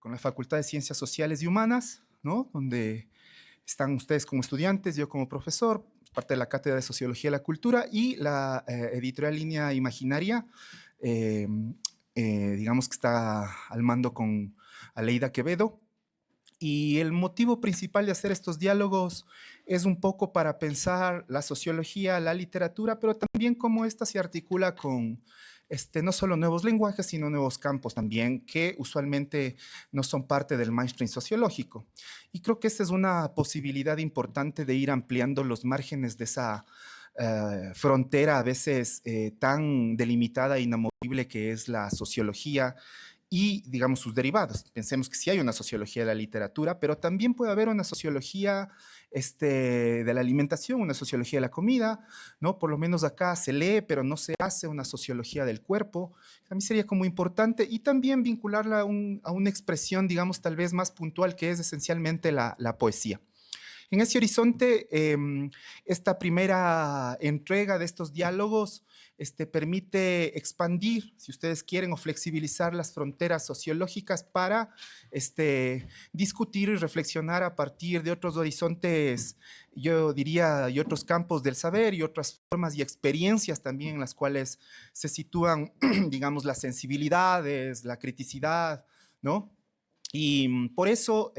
con la Facultad de Ciencias Sociales y Humanas, ¿no? Donde están ustedes como estudiantes, yo como profesor, parte de la Cátedra de Sociología de la Cultura y la editorial Línea Imaginaria, eh, digamos que está al mando con Aleida Quevedo. Y el motivo principal de hacer estos diálogos es un poco para pensar la sociología, la literatura, pero también cómo esta se articula con no solo nuevos lenguajes, sino nuevos campos también, que usualmente no son parte del mainstream sociológico. Y creo que esta es una posibilidad importante de ir ampliando los márgenes de esa frontera a veces tan delimitada e inamovible que es la sociología y, digamos, sus derivados. Pensemos que sí hay una sociología de la literatura, pero también puede haber una sociología de la alimentación, una sociología de la comida, ¿no? Por lo menos acá se lee, pero no se hace una sociología del cuerpo. A mí sería como importante y también vincularla a una expresión, digamos, tal vez más puntual, que es esencialmente la poesía. En ese horizonte, esta primera entrega de estos diálogos permite expandir, si ustedes quieren, o flexibilizar las fronteras sociológicas para discutir y reflexionar a partir de otros horizontes, yo diría, y otros campos del saber y otras formas y experiencias también en las cuales se sitúan, digamos, las sensibilidades, la criticidad, ¿no? Y por eso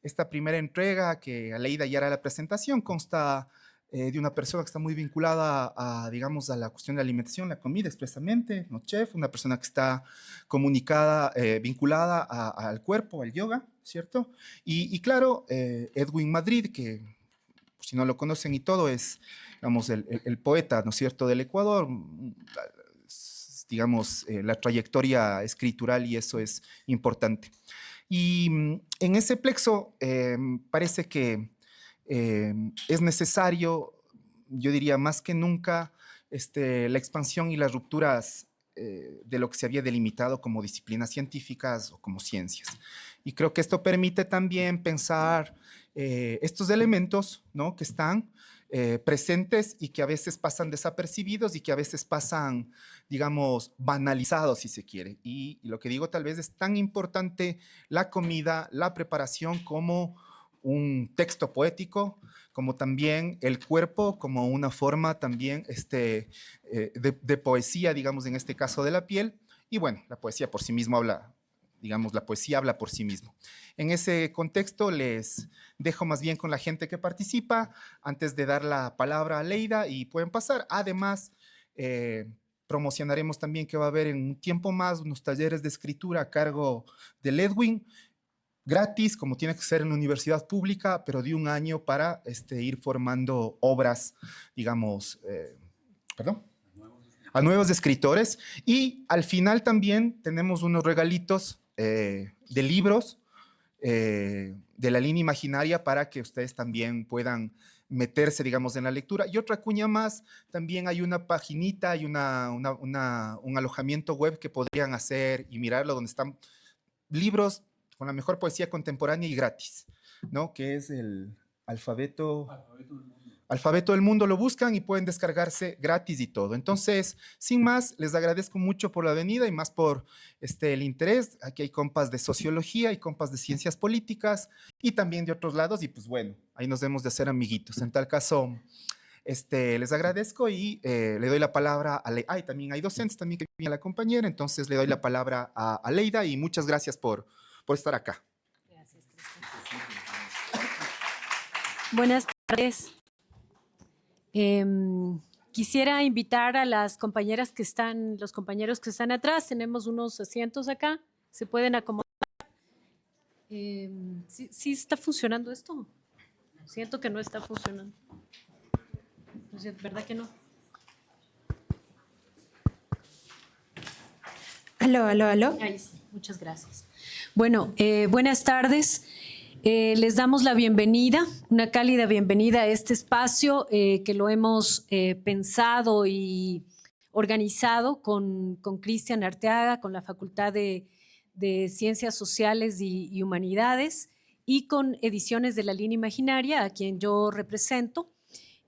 esta primera entrega, que Aleida ya era la presentación, consta de una persona que está muy vinculada digamos, a la cuestión de la alimentación, la comida expresamente, ¿no? Chef, una persona que está comunicada, vinculada al cuerpo, al yoga, ¿cierto? Y claro, Edwin Madrid, que si no lo conocen y todo, es, digamos, el poeta, ¿no es cierto?, del Ecuador, digamos, la trayectoria escritural, y eso es importante. Y en ese plexo parece que es necesario, yo diría más que nunca, la expansión y las rupturas de lo que se había delimitado como disciplinas científicas o como ciencias. Y creo que esto permite también pensar estos elementos, ¿no?, que están presentes y que a veces pasan desapercibidos y que a veces pasan, digamos, banalizados, si se quiere. Y lo que digo, tal vez es tan importante la comida, la preparación, como un texto poético, como también el cuerpo, como una forma también de poesía, digamos, en este caso de la piel. Y bueno, la poesía por sí misma habla, digamos, la poesía habla por sí mismo. En ese contexto les dejo más bien con la gente que participa, antes de dar la palabra a Leida, y pueden pasar. Además, promocionaremos también que va a haber en un tiempo más unos talleres de escritura a cargo del Edwin, gratis, como tiene que ser en la universidad pública, pero de un año para ir formando obras, digamos, perdón, a nuevos escritores. Y al final también tenemos unos regalitos de libros de la línea imaginaria para que ustedes también puedan meterse, digamos, en la lectura. Y otra cuña más, también hay una paginita, hay un alojamiento web que podrían hacer y mirarlo, donde están libros con la mejor poesía contemporánea y gratis, ¿no? Que es el Alfabeto del Mundo. Lo buscan y pueden descargarse gratis y todo. Entonces, sin más, les agradezco mucho por la venida y más por el interés. Aquí hay compas de sociología, hay compas de ciencias políticas y también de otros lados, y pues bueno, ahí nos debemos de hacer amiguitos. En tal caso, les agradezco y le doy la palabra a Leida. También hay docentes también que viene la compañera, entonces le doy la palabra a Leida y muchas gracias por estar acá. Gracias, buenas tardes. Quisiera invitar a las compañeras que están, los compañeros que están atrás. Tenemos unos asientos acá, se pueden acomodar. ¿Sí está funcionando esto? Siento que no está funcionando. ¿Verdad que no? Aló. Ahí sí, muchas gracias. Bueno, buenas tardes. Les damos la bienvenida, una cálida bienvenida a este espacio que lo hemos pensado y organizado con Cristian Arteaga, con la Facultad de Ciencias Sociales y Humanidades y con Ediciones de la Línea Imaginaria, a quien yo represento.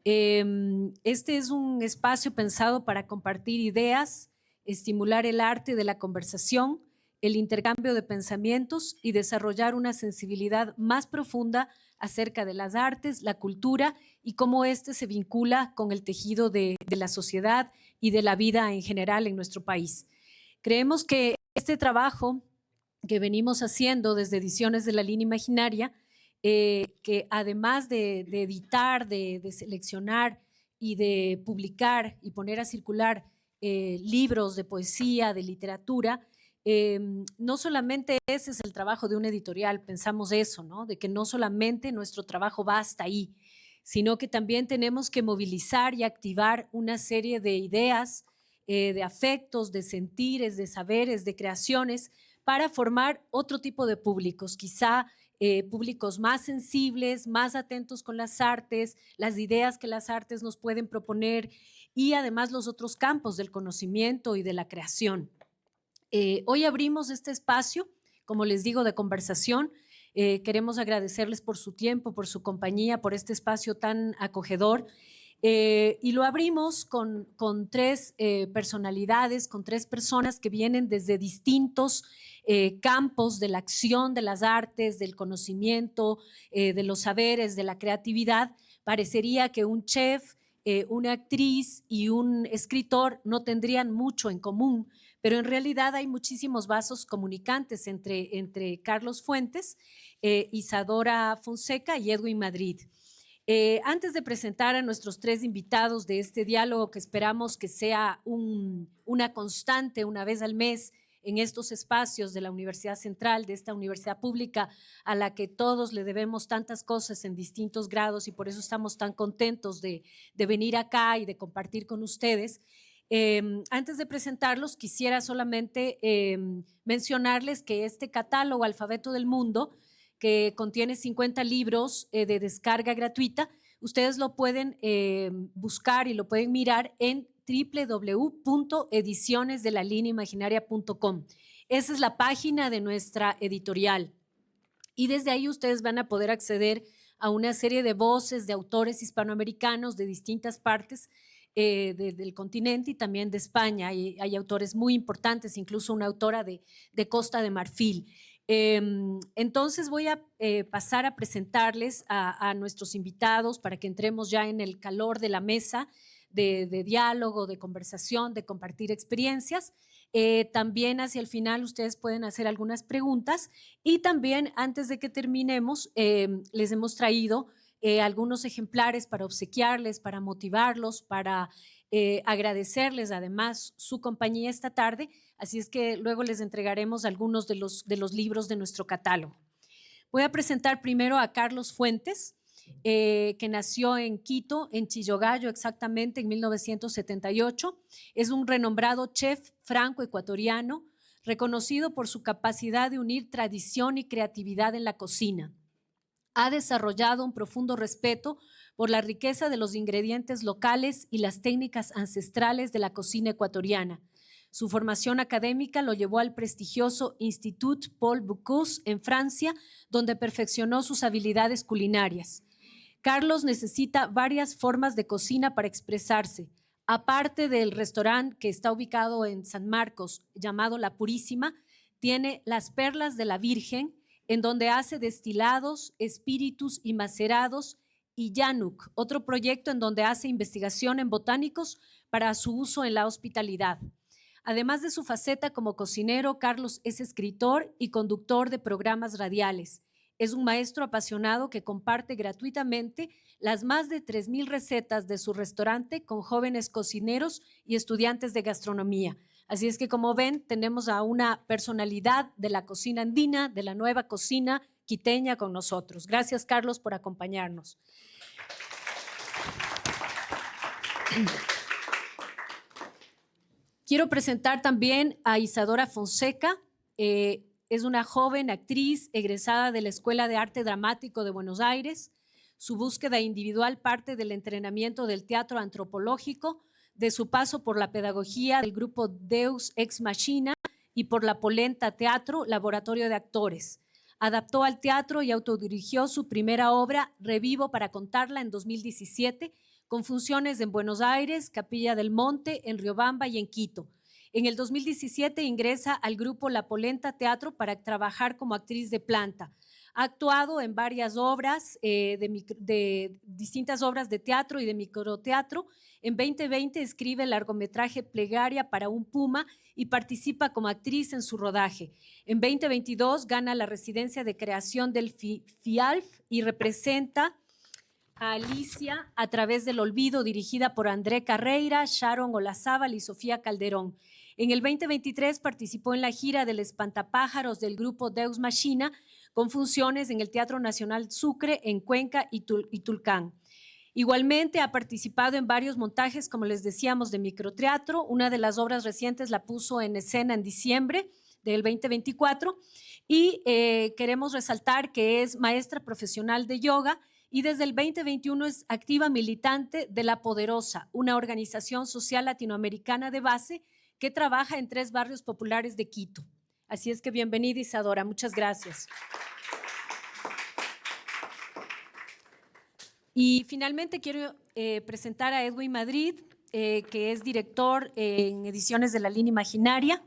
Este es un espacio pensado para compartir ideas, estimular el arte de la conversación, el intercambio de pensamientos y desarrollar una sensibilidad más profunda acerca de las artes, la cultura y cómo éste se vincula con el tejido de la sociedad y de la vida en general en nuestro país. Creemos que este trabajo que venimos haciendo desde Ediciones de la Línea Imaginaria, que además de editar, de seleccionar y de publicar y poner a circular libros de poesía, de literatura, no solamente ese es el trabajo de una editorial, pensamos eso, ¿no? De que no solamente nuestro trabajo va hasta ahí, sino que también tenemos que movilizar y activar una serie de ideas, de afectos, de sentires, de saberes, de creaciones, para formar otro tipo de públicos, quizá públicos más sensibles, más atentos con las artes, las ideas que las artes nos pueden proponer y además los otros campos del conocimiento y de la creación. Hoy abrimos este espacio, como les digo, de conversación. Queremos agradecerles por su tiempo, por su compañía, por este espacio tan acogedor. Y lo abrimos con tres personalidades, con tres personas que vienen desde distintos campos de la acción, de las artes, del conocimiento, de los saberes, de la creatividad. Parecería que un chef, una actriz y un escritor no tendrían mucho en común, pero en realidad hay muchísimos vasos comunicantes entre Carlos Fuentes, Isadora Fonseca y Edwin Madrid. Antes de presentar a nuestros tres invitados de este diálogo que esperamos que sea una constante una vez al mes en estos espacios de la Universidad Central, de esta universidad pública a la que todos le debemos tantas cosas en distintos grados y por eso estamos tan contentos de venir acá y de compartir con ustedes. Antes de presentarlos, quisiera solamente mencionarles que este catálogo Alfabeto del Mundo, que contiene 50 libros de descarga gratuita, ustedes lo pueden buscar y lo pueden mirar en www.edicionesdelalineaimaginaria.com. Esa es la página de nuestra editorial. Y desde ahí ustedes van a poder acceder a una serie de voces de autores hispanoamericanos de distintas partes del continente y también de España. Hay autores muy importantes, incluso una autora de Costa de Marfil. Entonces voy a pasar a presentarles a nuestros invitados para que entremos ya en el calor de la mesa de diálogo, de conversación, de compartir experiencias. También hacia el final ustedes pueden hacer algunas preguntas y también antes de que terminemos les hemos traído algunos ejemplares para obsequiarles, para motivarlos, para agradecerles además su compañía esta tarde. Así es que luego les entregaremos algunos de los libros de nuestro catálogo. Voy a presentar primero a Carlos Fuentes, que nació en Quito, en Chillogallo exactamente, en 1978. Es un renombrado chef franco-ecuatoriano, reconocido por su capacidad de unir tradición y creatividad en la cocina. Ha desarrollado un profundo respeto por la riqueza de los ingredientes locales y las técnicas ancestrales de la cocina ecuatoriana. Su formación académica lo llevó al prestigioso Institut Paul Bocuse en Francia, donde perfeccionó sus habilidades culinarias. Carlos necesita varias formas de cocina para expresarse. Aparte del restaurante que está ubicado en San Marcos, llamado La Purísima, tiene Las Perlas de la Virgen, en donde hace destilados, espíritus y macerados, y Yanuk, otro proyecto en donde hace investigación en botánicos para su uso en la hospitalidad. Además de su faceta como cocinero, Carlos es escritor y conductor de programas radiales. Es un maestro apasionado que comparte gratuitamente las más de 3,000 recetas de su restaurante con jóvenes cocineros y estudiantes de gastronomía. Así es que, como ven, tenemos a una personalidad de la cocina andina, de la nueva cocina quiteña con nosotros. Gracias, Carlos, por acompañarnos. Quiero presentar también a Isadora Fonseca. Es una joven actriz egresada de la Escuela de Arte Dramático de Buenos Aires. Su búsqueda individual parte del entrenamiento del teatro antropológico, de su paso por la pedagogía del grupo Deus Ex Machina y por la Polenta Teatro, laboratorio de actores. Adaptó al teatro y autodirigió su primera obra, Revivo para contarla, en 2017, con funciones en Buenos Aires, Capilla del Monte, en Riobamba y en Quito. En el 2017 ingresa al grupo La Polenta Teatro para trabajar como actriz de planta. Ha actuado en varias obras, de distintas obras de teatro y de microteatro. En 2020 escribe el largometraje Plegaria para un Puma y participa como actriz en su rodaje. En 2022 gana la residencia de creación del FIALF y representa a Alicia a través del olvido, dirigida por André Carreira, Sharon Olazábal y Sofía Calderón. En el 2023 participó en la gira del Espantapájaros del grupo Deus Machina, con funciones en el Teatro Nacional Sucre, en Cuenca y Tulcán. Igualmente ha participado en varios montajes, como les decíamos, de microteatro. Una de las obras recientes la puso en escena en diciembre del 2024 y queremos resaltar que es maestra profesional de yoga y desde el 2021 es activa militante de La Poderosa, una organización social latinoamericana de base que trabaja en 3 barrios populares de Quito. Así es que bienvenida, Isadora. Muchas gracias. Y finalmente quiero presentar a Edwin Madrid, que es director en Ediciones de la Línea Imaginaria.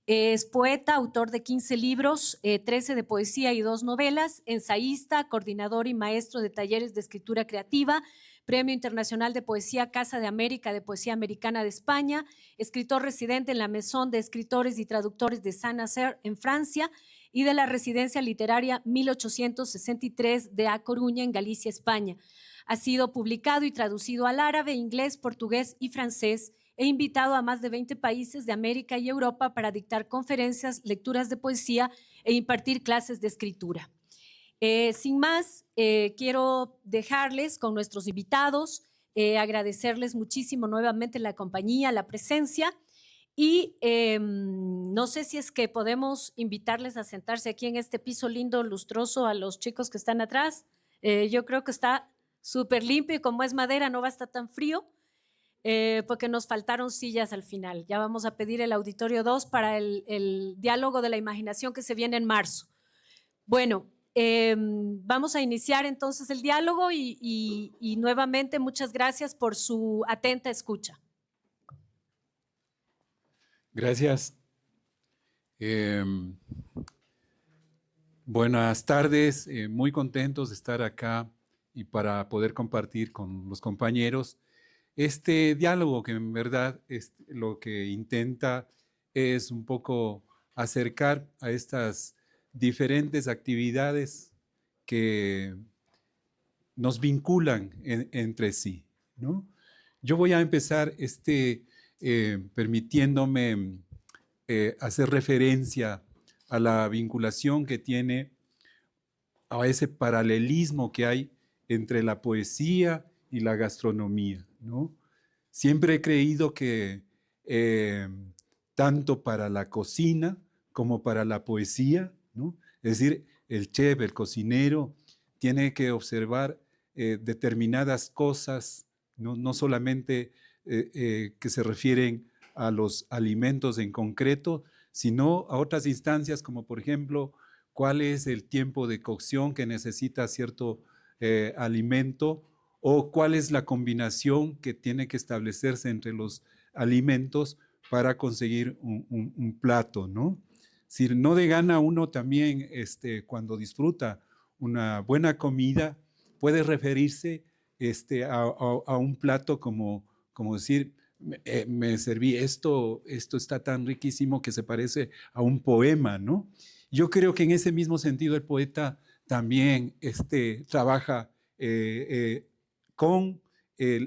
Es poeta, autor de 15 libros, 13 de poesía y 2 novelas, ensayista, coordinador y maestro de talleres de escritura creativa, Premio Internacional de Poesía Casa de América de Poesía Americana de España, escritor residente en la Maison de Escritores y Traductores de Saint-Nazaire en Francia y de la Residencia Literaria 1863 de A Coruña en Galicia, España. Ha sido publicado y traducido al árabe, inglés, portugués y francés. He invitado a más de 20 países de América y Europa para dictar conferencias, lecturas de poesía e impartir clases de escritura. Sin más, quiero dejarles con nuestros invitados, agradecerles muchísimo nuevamente la compañía, la presencia y no sé si es que podemos invitarles a sentarse aquí en este piso lindo, lustroso, a los chicos que están atrás. Yo creo que está súper limpio y como es madera no va a estar tan frío. Porque nos faltaron sillas al final. Ya vamos a pedir el auditorio 2 para el diálogo de la imaginación que se viene en marzo. Bueno, vamos a iniciar entonces el diálogo y nuevamente muchas gracias por su atenta escucha. Gracias. Buenas tardes, muy contentos de estar acá y para poder compartir con los compañeros este diálogo que en verdad lo que intenta es un poco acercar a estas diferentes actividades que nos vinculan entre sí, ¿no? Yo voy a empezar permitiéndome hacer referencia a la vinculación que tiene, a ese paralelismo que hay entre la poesía y la gastronomía, ¿no? Siempre he creído que tanto para la cocina como para la poesía, ¿no? Es decir, el chef, el cocinero, tiene que observar determinadas cosas, no solamente que se refieren a los alimentos en concreto, sino a otras instancias como por ejemplo, cuál es el tiempo de cocción que necesita cierto alimento o cuál es la combinación que tiene que establecerse entre los alimentos para conseguir un plato, ¿no? Si no de gana uno también cuando disfruta una buena comida puede referirse a un plato como decir, me serví esto está tan riquísimo que se parece a un poema, ¿no? Yo creo que en ese mismo sentido el poeta también trabaja con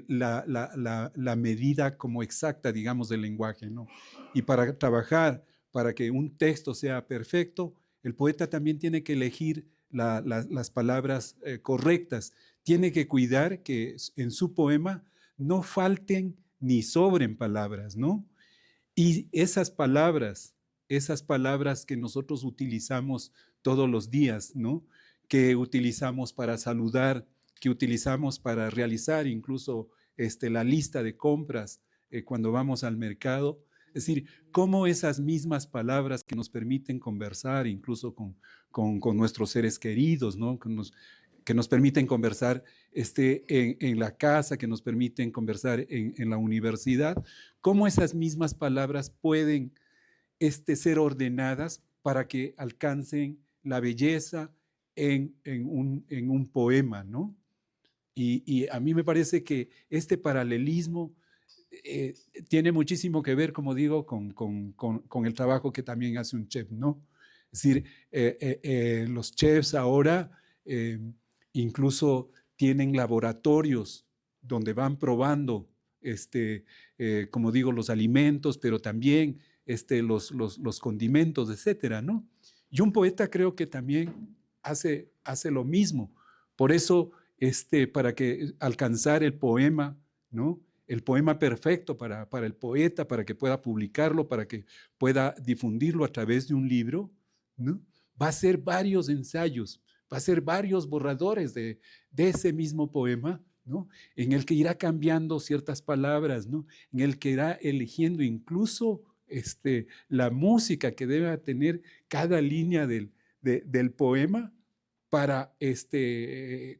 la medida como exacta, digamos, del lenguaje, ¿no? Y para trabajar, para que un texto sea perfecto, el poeta también tiene que elegir las palabras correctas. Tiene que cuidar que en su poema no falten ni sobren palabras, ¿no? Y esas palabras que nosotros utilizamos todos los días, ¿no? Que utilizamos para saludar, que utilizamos para realizar incluso la lista de compras cuando vamos al mercado. Es decir, cómo esas mismas palabras que nos permiten conversar incluso con nuestros seres queridos, ¿no? que nos permiten conversar en la casa, que nos permiten conversar en la universidad, cómo esas mismas palabras pueden ser ordenadas para que alcancen la belleza en un poema, ¿no? Y a mí me parece que este paralelismo tiene muchísimo que ver, como digo, con el trabajo que también hace un chef, ¿no? Es decir, los chefs ahora incluso tienen laboratorios donde van probando, como digo, los alimentos, pero también los condimentos, etcétera, ¿no? Y un poeta creo que también hace lo mismo. Por eso, para que alcanzar el poema, ¿no? El poema perfecto para el poeta, para que pueda publicarlo, para que pueda difundirlo a través de un libro, ¿no? Va a ser varios ensayos, va a ser varios borradores de ese mismo poema, ¿no? En el que irá cambiando ciertas palabras, ¿no? En el que irá eligiendo incluso la música que debe tener cada línea del poema para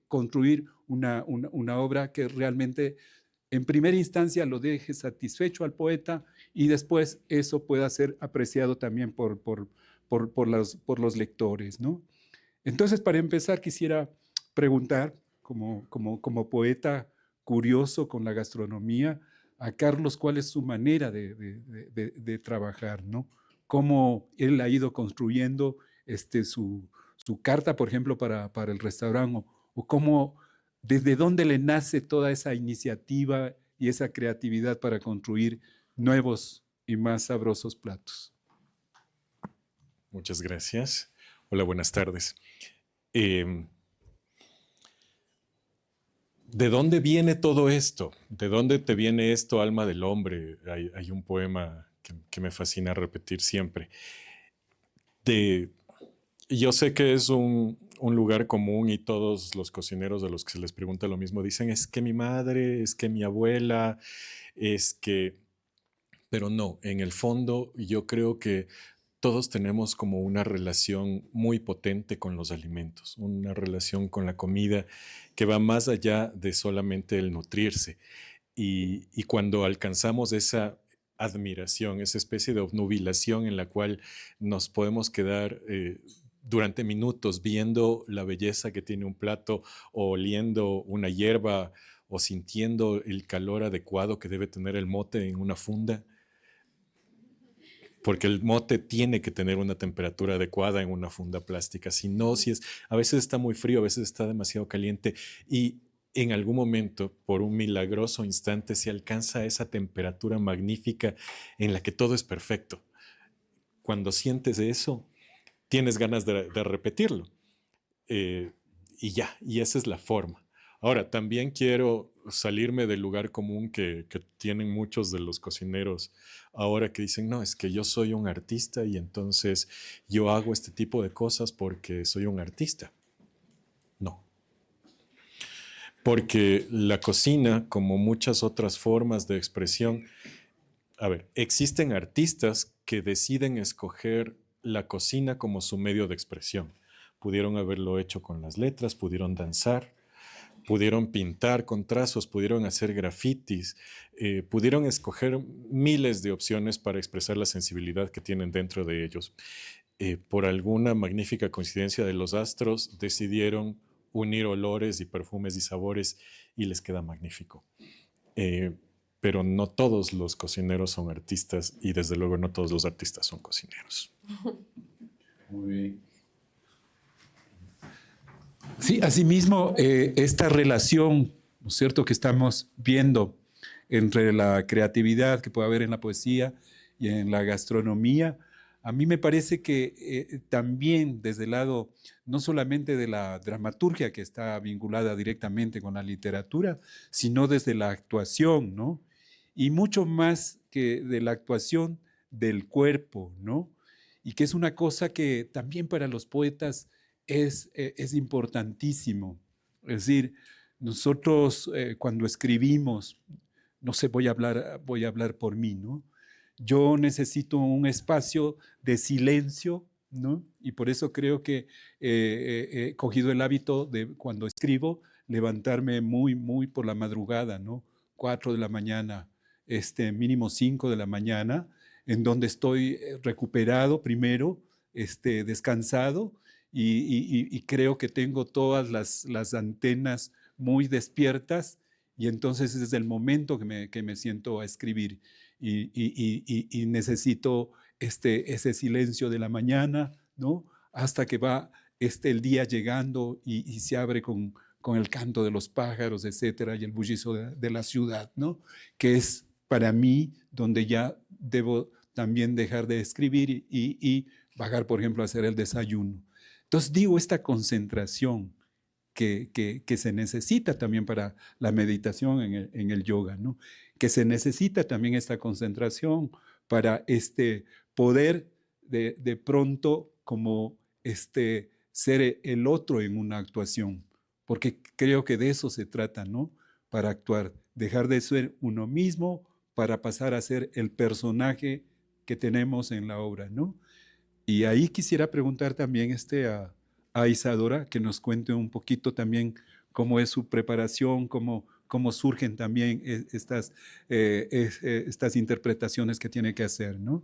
construir una obra que realmente en primera instancia lo deje satisfecho al poeta y después eso pueda ser apreciado también por los lectores, ¿no? Entonces, para empezar, quisiera preguntar, como poeta curioso con la gastronomía, a Carlos, ¿cuál es su manera de trabajar, ¿no? Cómo él ha ido construyendo su carta, por ejemplo, para el restaurante, o cómo, desde dónde le nace toda esa iniciativa y esa creatividad para construir nuevos y más sabrosos platos. Muchas gracias. Hola, buenas tardes. ¿De dónde viene todo esto? ¿De dónde te viene esto, alma del hombre? Hay un poema que me fascina repetir siempre. Yo sé que es un lugar común y todos los cocineros a los que se les pregunta lo mismo dicen, es que mi madre, es que mi abuela, es que... Pero no, en el fondo yo creo que todos tenemos como una relación muy potente con los alimentos, una relación con la comida que va más allá de solamente el nutrirse. Y cuando alcanzamos esa admiración, esa especie de obnubilación en la cual nos podemos quedar durante minutos viendo la belleza que tiene un plato o oliendo una hierba o sintiendo el calor adecuado que debe tener el mote en una funda, porque el mote tiene que tener una temperatura adecuada en una funda plástica. Si no, a veces está muy frío, a veces está demasiado caliente y en algún momento, por un milagroso instante, se alcanza esa temperatura magnífica en la que todo es perfecto. Cuando sientes eso, tienes ganas de repetirlo. Y esa es la forma. Ahora, también quiero salirme del lugar común que tienen muchos de los cocineros ahora que dicen, no, es que yo soy un artista y entonces yo hago este tipo de cosas porque soy un artista. No. Porque la cocina, como muchas otras formas de expresión, existen artistas que deciden escoger la cocina como su medio de expresión. Pudieron haberlo hecho con las letras, pudieron danzar, pudieron pintar con trazos, pudieron hacer grafitis, pudieron escoger miles de opciones para expresar la sensibilidad que tienen dentro de ellos. Por alguna magnífica coincidencia de los astros, decidieron unir olores y perfumes y sabores y les queda magnífico. Pero no todos los cocineros son artistas y desde luego no todos los artistas son cocineros. Muy bien. Sí, asimismo, esta relación, ¿no es cierto?, que estamos viendo entre la creatividad que puede haber en la poesía y en la gastronomía, a mí me parece que también desde el lado no solamente de la dramaturgia que está vinculada directamente con la literatura, sino desde la actuación, ¿no? Y mucho más que de la actuación del cuerpo, ¿no? Y que es una cosa que también para los poetas es importantísimo. Es decir, nosotros cuando escribimos, no sé, voy a hablar por mí, ¿no? Yo necesito un espacio de silencio, ¿no? Y por eso creo que he cogido el hábito de, cuando escribo, levantarme muy por la madrugada, ¿no? 4 de la mañana, mínimo 5 de la mañana, en donde estoy recuperado primero, descansado, y creo que tengo todas las antenas muy despiertas, y entonces es el momento que me siento a escribir, y necesito ese silencio de la mañana, ¿no? Hasta que va el día llegando y se abre con el canto de los pájaros, etcétera, y el bullicio de la ciudad, ¿no? Que es para mí donde ya debo también dejar de escribir y bajar, por ejemplo, a hacer el desayuno. Entonces digo, esta concentración que se necesita también para la meditación en el yoga, ¿no? Que se necesita también esta concentración para poder de pronto como ser el otro en una actuación, porque creo que de eso se trata, ¿no? Para actuar, dejar de ser uno mismo para pasar a ser el personaje que tenemos en la obra, ¿no? Y ahí quisiera preguntar también a Isadora que nos cuente un poquito también cómo es su preparación, cómo surgen también estas interpretaciones que tiene que hacer, ¿no?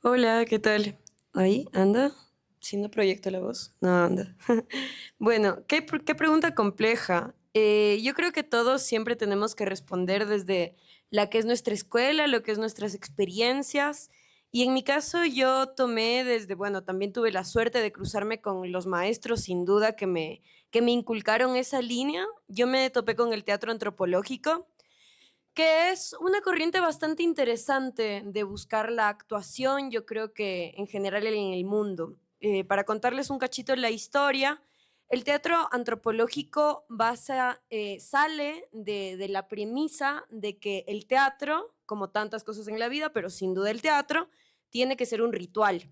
Hola, ¿qué tal? ¿Ahí? ¿Anda? ¿Sí no proyecto la voz? No, anda. Bueno, ¿qué pregunta compleja? Yo creo que todos siempre tenemos que responder desde la que es nuestra escuela, lo que es nuestras experiencias. Y en mi caso yo tomé bueno, también tuve la suerte de cruzarme con los maestros, sin duda, que me inculcaron esa línea. Yo me topé con el teatro antropológico, que es una corriente bastante interesante de buscar la actuación, yo creo que en general en el mundo. Para contarles un cachito de la historia, el teatro antropológico sale de la premisa de que el teatro, como tantas cosas en la vida, pero sin duda el teatro, tiene que ser un ritual.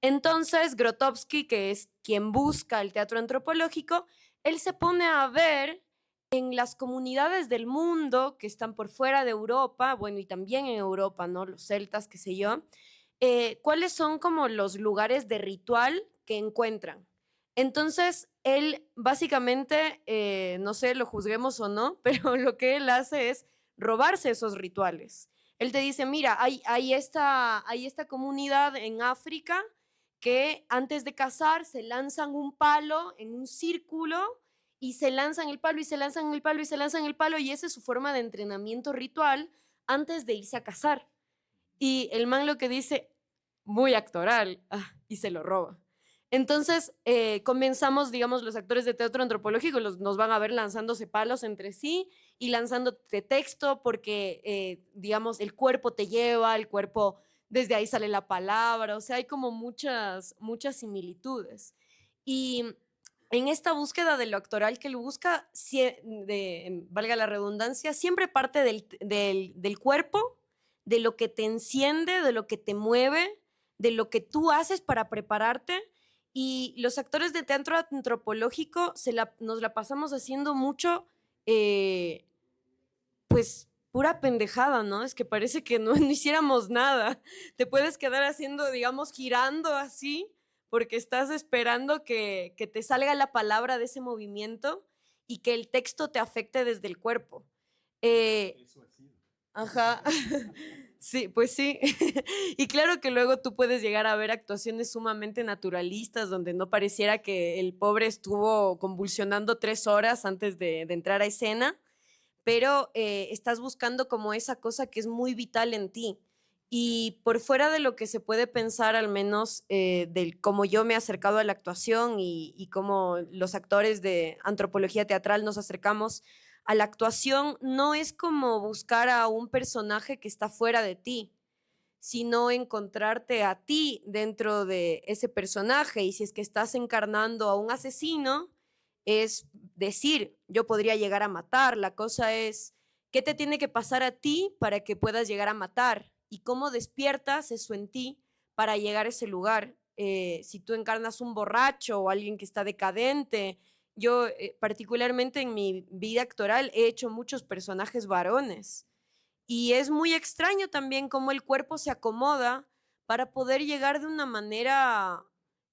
Entonces, Grotowski, que es quien busca el teatro antropológico, él se pone a ver en las comunidades del mundo que están por fuera de Europa, bueno, y también en Europa, ¿no? Los celtas, qué sé yo, cuáles son como los lugares de ritual que encuentran. Entonces, él básicamente, no sé, lo juzguemos o no, pero lo que él hace es robarse esos rituales. Él te dice, mira, hay esta comunidad en África que antes de cazar se lanzan un palo en un círculo y se lanzan el palo y se lanzan el palo y se lanzan el palo y esa es su forma de entrenamiento ritual antes de irse a cazar. Y el man lo que dice, muy actoral, y se lo roba. Entonces comenzamos, digamos, los actores de teatro antropológico nos van a ver lanzándose palos entre sí y lanzándote texto porque, digamos, el cuerpo te lleva, el cuerpo, desde ahí sale la palabra, o sea, hay como muchas similitudes. Y en esta búsqueda de lo actoral que él busca, valga la redundancia, siempre parte del cuerpo, de lo que te enciende, de lo que te mueve, de lo que tú haces para prepararte. Y los actores de teatro antropológico nos la pasamos haciendo mucho, pues pura pendejada, ¿no? Es que parece que no hiciéramos nada. Te puedes quedar haciendo, digamos, girando así, porque estás esperando que te salga la palabra de ese movimiento y que el texto te afecte desde el cuerpo. Eso ha sido. Ajá. Sí, pues sí. Y claro que luego tú puedes llegar a ver actuaciones sumamente naturalistas donde no pareciera que el pobre estuvo convulsionando 3 horas antes de entrar a escena, pero estás buscando como esa cosa que es muy vital en ti. Y por fuera de lo que se puede pensar, al menos del cómo yo me he acercado a la actuación y cómo los actores de antropología teatral nos acercamos a la actuación, no es como buscar a un personaje que está fuera de ti, sino encontrarte a ti dentro de ese personaje. Y si es que estás encarnando a un asesino, es decir, yo podría llegar a matar. La cosa es, ¿qué te tiene que pasar a ti para que puedas llegar a matar? ¿Y cómo despiertas eso en ti para llegar a ese lugar? Si tú encarnas un borracho o alguien que está decadente. Yo, particularmente en mi vida actoral, he hecho muchos personajes varones. Y es muy extraño también cómo el cuerpo se acomoda para poder llegar de una manera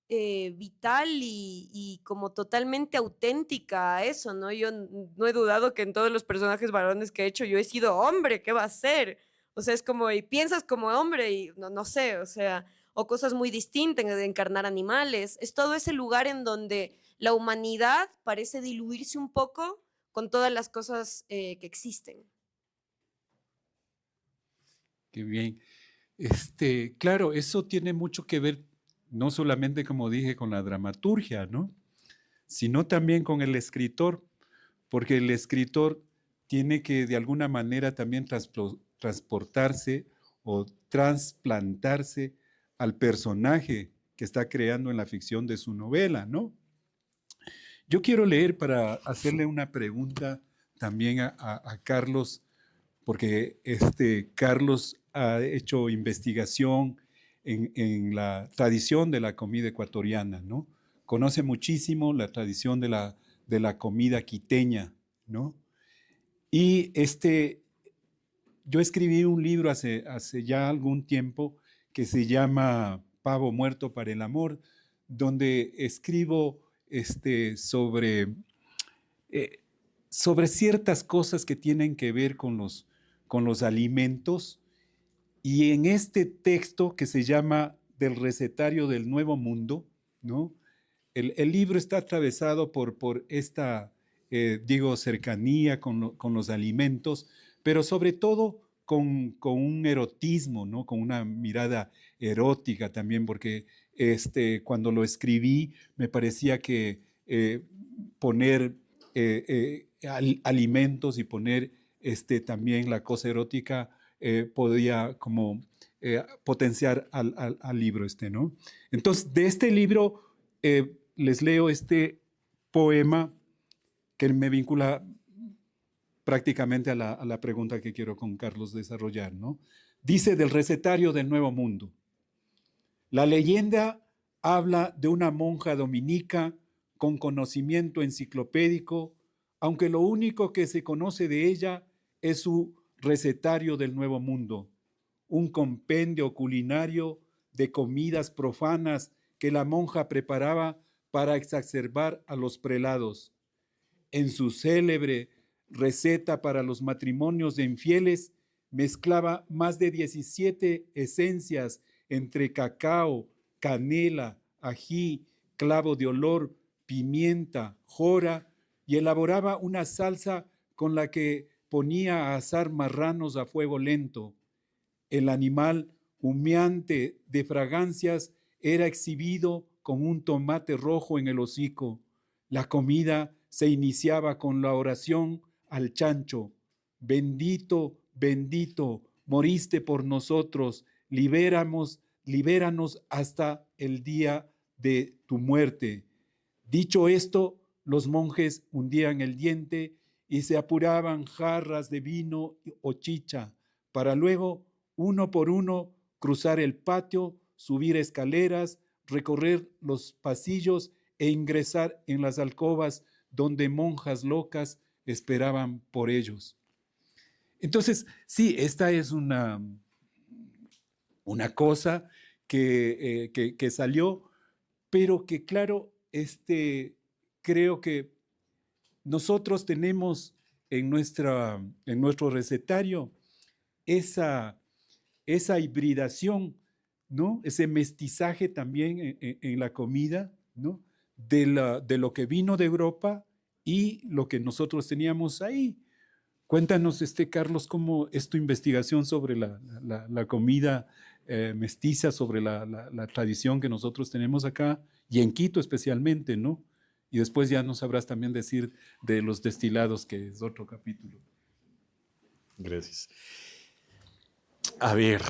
vital y como totalmente auténtica a eso, ¿no? Yo no he dudado que en todos los personajes varones que he hecho yo he sido hombre, ¿qué va a ser? O sea, es como, y piensas como hombre y no sé, o sea, o cosas muy distintas, de encarnar animales. Es todo ese lugar en donde la humanidad parece diluirse un poco con todas las cosas que existen. Qué bien. Claro, eso tiene mucho que ver, no solamente, como dije, con la dramaturgia, ¿no? Sino también con el escritor, porque el escritor tiene que de alguna manera también transportarse o trasplantarse al personaje que está creando en la ficción de su novela, ¿no? Yo quiero leer para hacerle una pregunta también a Carlos, porque Carlos ha hecho investigación en la tradición de la comida ecuatoriana, ¿no? Conoce muchísimo la tradición de la comida quiteña, ¿no? Y yo escribí un libro hace ya algún tiempo que se llama Pavo muerto para el amor, donde escribo eh, sobre ciertas cosas que tienen que ver con los alimentos. Y en este texto que se llama Del recetario del Nuevo Mundo, ¿no? El libro está atravesado por esta, cercanía con los alimentos, pero sobre todo con un erotismo, ¿no? Con una mirada erótica también, porque cuando lo escribí me parecía que poner alimentos y poner también la cosa erótica podía como potenciar al libro ¿no? Entonces, de este libro les leo este poema que me vincula prácticamente a la pregunta que quiero con Carlos desarrollar, ¿no? Dice del recetario del Nuevo Mundo. La leyenda habla de una monja dominica con conocimiento enciclopédico, aunque lo único que se conoce de ella es su recetario del Nuevo Mundo, un compendio culinario de comidas profanas que la monja preparaba para exacerbar a los prelados. En su célebre receta para los matrimonios de infieles, mezclaba más de 17 esencias entre cacao, canela, ají, clavo de olor, pimienta, jora, y elaboraba una salsa con la que ponía a asar marranos a fuego lento. El animal, humeante de fragancias, era exhibido con un tomate rojo en el hocico. La comida se iniciaba con la oración al chancho. Bendito, bendito, moriste por nosotros, libéranos hasta el día de tu muerte. Dicho esto, los monjes hundían el diente y se apuraban jarras de vino o chicha, para luego, uno por uno, cruzar el patio, subir escaleras, recorrer los pasillos e ingresar en las alcobas donde monjas locas esperaban por ellos. Entonces, sí, esta es una cosa que salió, pero que claro, creo que nosotros tenemos en nuestro recetario esa hibridación, ¿no? Ese mestizaje también en la comida, ¿no? De lo que vino de Europa y lo que nosotros teníamos ahí. Cuéntanos, Carlos, cómo es tu investigación sobre la comida mestiza, sobre la tradición que nosotros tenemos acá y en Quito especialmente, ¿no? Y después ya nos sabrás también decir de los destilados, que es otro capítulo. Gracias. A ver,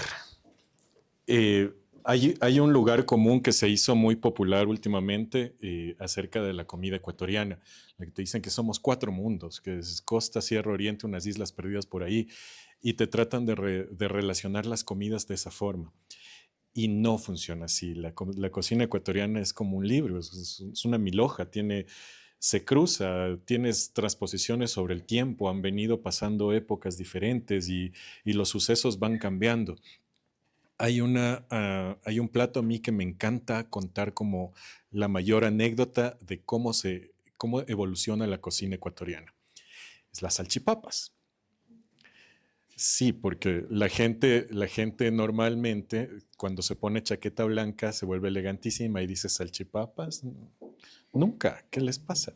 hay un lugar común que se hizo muy popular últimamente acerca de la comida ecuatoriana, la que te dicen que somos 4 mundos, que es costa, sierra, oriente, unas islas perdidas por ahí, y te tratan de relacionar las comidas de esa forma. Y no funciona así. La cocina ecuatoriana es como un libro, es una milhoja, se cruza, tienes transposiciones sobre el tiempo, han venido pasando épocas diferentes y los sucesos van cambiando. hay un plato a mí que me encanta contar como la mayor anécdota de cómo evoluciona la cocina ecuatoriana. Es las salchipapas. Sí, porque la gente normalmente cuando se pone chaqueta blanca se vuelve elegantísima y dice salchipapas. Nunca, ¿qué les pasa?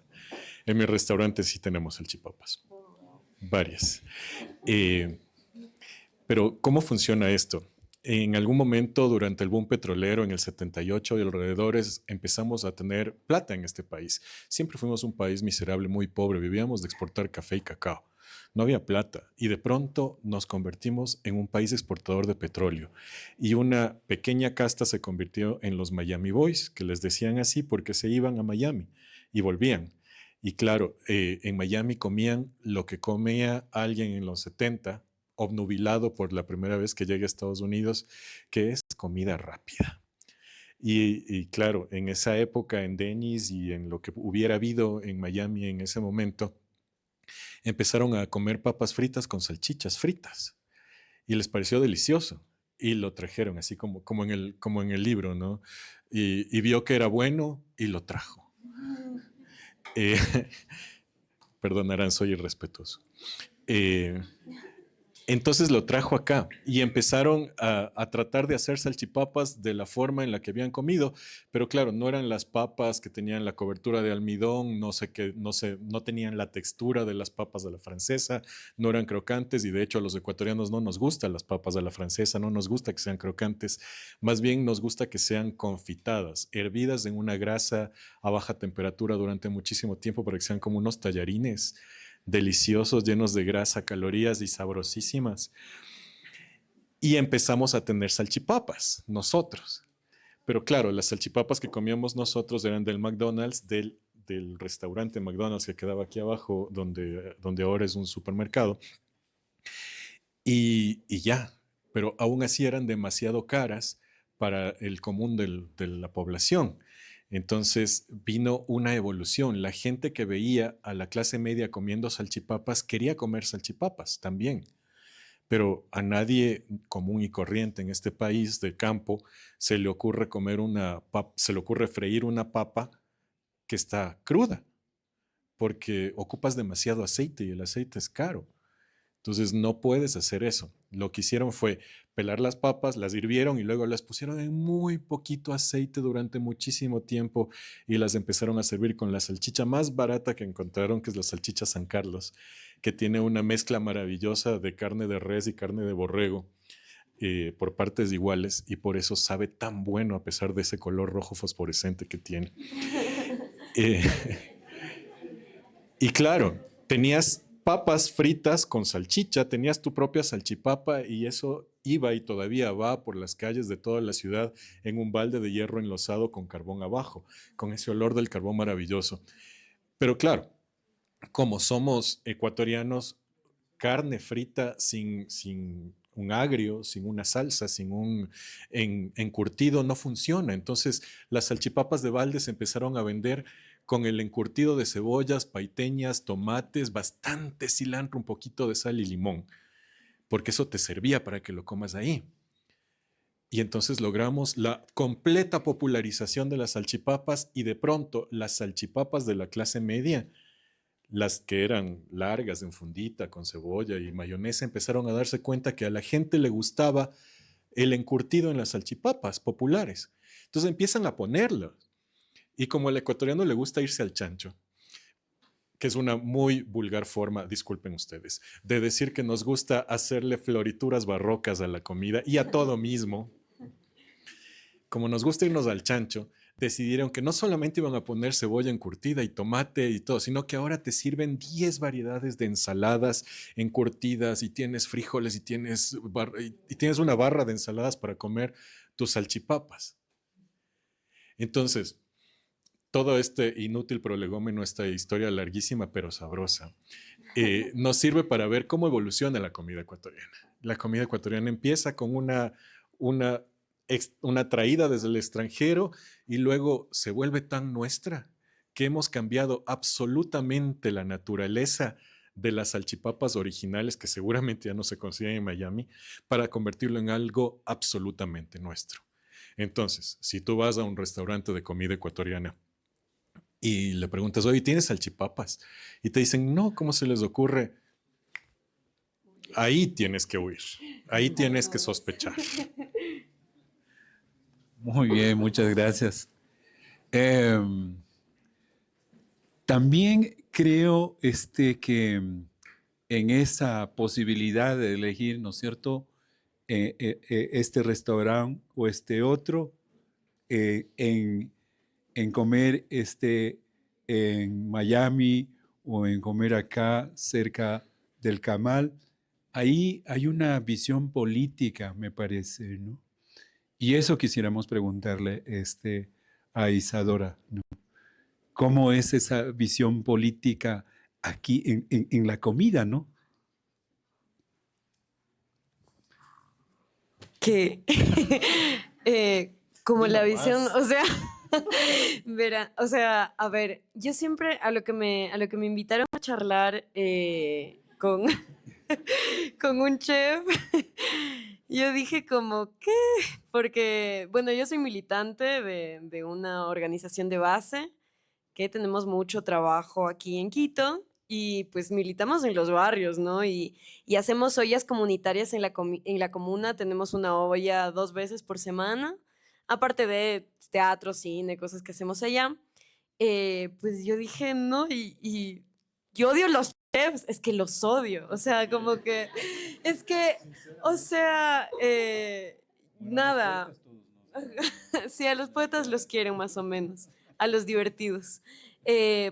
En mi restaurante sí tenemos salchipapas, varias. Eh, pero ¿cómo funciona esto? En algún momento durante el boom petrolero en el 78 y alrededores empezamos a tener plata en este país. Siempre fuimos un país miserable, muy pobre, vivíamos de exportar café y cacao. No había plata y de pronto nos convertimos en un país exportador de petróleo y una pequeña casta se convirtió en los Miami Boys, que les decían así porque se iban a Miami y volvían. Y claro, en Miami comían lo que comía alguien en los 70, obnubilado por la primera vez que llegue a Estados Unidos, que es comida rápida. Y claro, en esa época, en Denny's y en lo que hubiera habido en Miami en ese momento, empezaron a comer papas fritas con salchichas fritas y les pareció delicioso y lo trajeron así como en el libro, ¿no? Y vio que era bueno y lo trajo. Eh, Perdonarán, soy irrespetuoso. Eh, Entonces lo trajo acá y empezaron a tratar de hacer salchipapas de la forma en la que habían comido, pero claro, no eran las papas que tenían la cobertura de almidón, no tenían la textura de las papas de la francesa, no eran crocantes y de hecho a los ecuatorianos no nos gustan las papas de la francesa, no nos gusta que sean crocantes, más bien nos gusta que sean confitadas, hervidas en una grasa a baja temperatura durante muchísimo tiempo para que sean como unos tallarines deliciosos, llenos de grasa, calorías y sabrosísimas. Y empezamos a tener salchipapas, nosotros. Pero claro, las salchipapas que comíamos nosotros eran del McDonald's, del restaurante McDonald's que quedaba aquí abajo, donde ahora es un supermercado. Y ya, pero aún así eran demasiado caras para el común de la población. Entonces vino una evolución. La gente que veía a la clase media comiendo salchipapas quería comer salchipapas también. Pero a nadie común y corriente en este país de campo se le ocurre se le ocurre freír una papa que está cruda, porque ocupas demasiado aceite y el aceite es caro. Entonces no puedes hacer eso. Lo que hicieron fue pelar las papas, las hirvieron y luego las pusieron en muy poquito aceite durante muchísimo tiempo y las empezaron a servir con la salchicha más barata que encontraron, que es la salchicha San Carlos, que tiene una mezcla maravillosa de carne de res y carne de borrego por partes iguales y por eso sabe tan bueno a pesar de ese color rojo fosforescente que tiene. Eh, y claro, tenías papas fritas con salchicha, tenías tu propia salchipapa y eso iba y todavía va por las calles de toda la ciudad en un balde de hierro enlosado con carbón abajo, con ese olor del carbón maravilloso. Pero claro, como somos ecuatorianos, carne frita sin un agrio, sin una salsa, sin un encurtido no funciona. Entonces las salchipapas de balde se empezaron a vender con el encurtido de cebollas, paiteñas, tomates, bastante cilantro, un poquito de sal y limón, porque eso te servía para que lo comas ahí. Y entonces logramos la completa popularización de las salchipapas y de pronto las salchipapas de la clase media, las que eran largas en fundita con cebolla y mayonesa, empezaron a darse cuenta que a la gente le gustaba el encurtido en las salchipapas populares. Entonces empiezan a ponerlo. Y como al ecuatoriano le gusta irse al chancho, que es una muy vulgar forma, disculpen ustedes, de decir que nos gusta hacerle florituras barrocas a la comida y a todo mismo, como nos gusta irnos al chancho, decidieron que no solamente iban a poner cebolla encurtida y tomate y todo, sino que ahora te sirven 10 variedades de ensaladas encurtidas y tienes frijoles y tienes una barra de ensaladas para comer tus salchipapas. Entonces, todo este inútil prolegómeno, esta historia larguísima pero sabrosa, nos sirve para ver cómo evoluciona la comida ecuatoriana. La comida ecuatoriana empieza con una traída desde el extranjero y luego se vuelve tan nuestra que hemos cambiado absolutamente la naturaleza de las salchipapas originales que seguramente ya no se consiguen en Miami para convertirlo en algo absolutamente nuestro. Entonces, si tú vas a un restaurante de comida ecuatoriana y le preguntas, oye, ¿tienes salchipapas? Y te dicen, no, ¿cómo se les ocurre? Ahí tienes que huir, ahí tienes que sospechar. Muy bien, muchas gracias. También creo que en esa posibilidad de elegir, ¿no es cierto?, este restaurante o este otro, en comer en Miami o en comer acá cerca del Camal, ahí hay una visión política, me parece, ¿no? Y eso quisiéramos preguntarle a Isadora, ¿no? ¿Cómo es esa visión política aquí en la comida, ¿no? Que como la visión, o sea, verá, o sea, a ver, yo siempre a lo que me invitaron a charlar con, con un chef, yo dije como, ¿qué? Porque, bueno, yo soy militante de una organización de base que tenemos mucho trabajo aquí en Quito y pues militamos en los barrios, ¿no? Y hacemos ollas comunitarias en en la comuna, tenemos una olla 2 veces por semana, aparte de teatro, cine, cosas que hacemos allá. Pues yo dije, no, y yo odio los chefs, es que los odio, o sea, como que, es que, o sea, nada, sí, a los poetas los quieren más o menos, a los divertidos.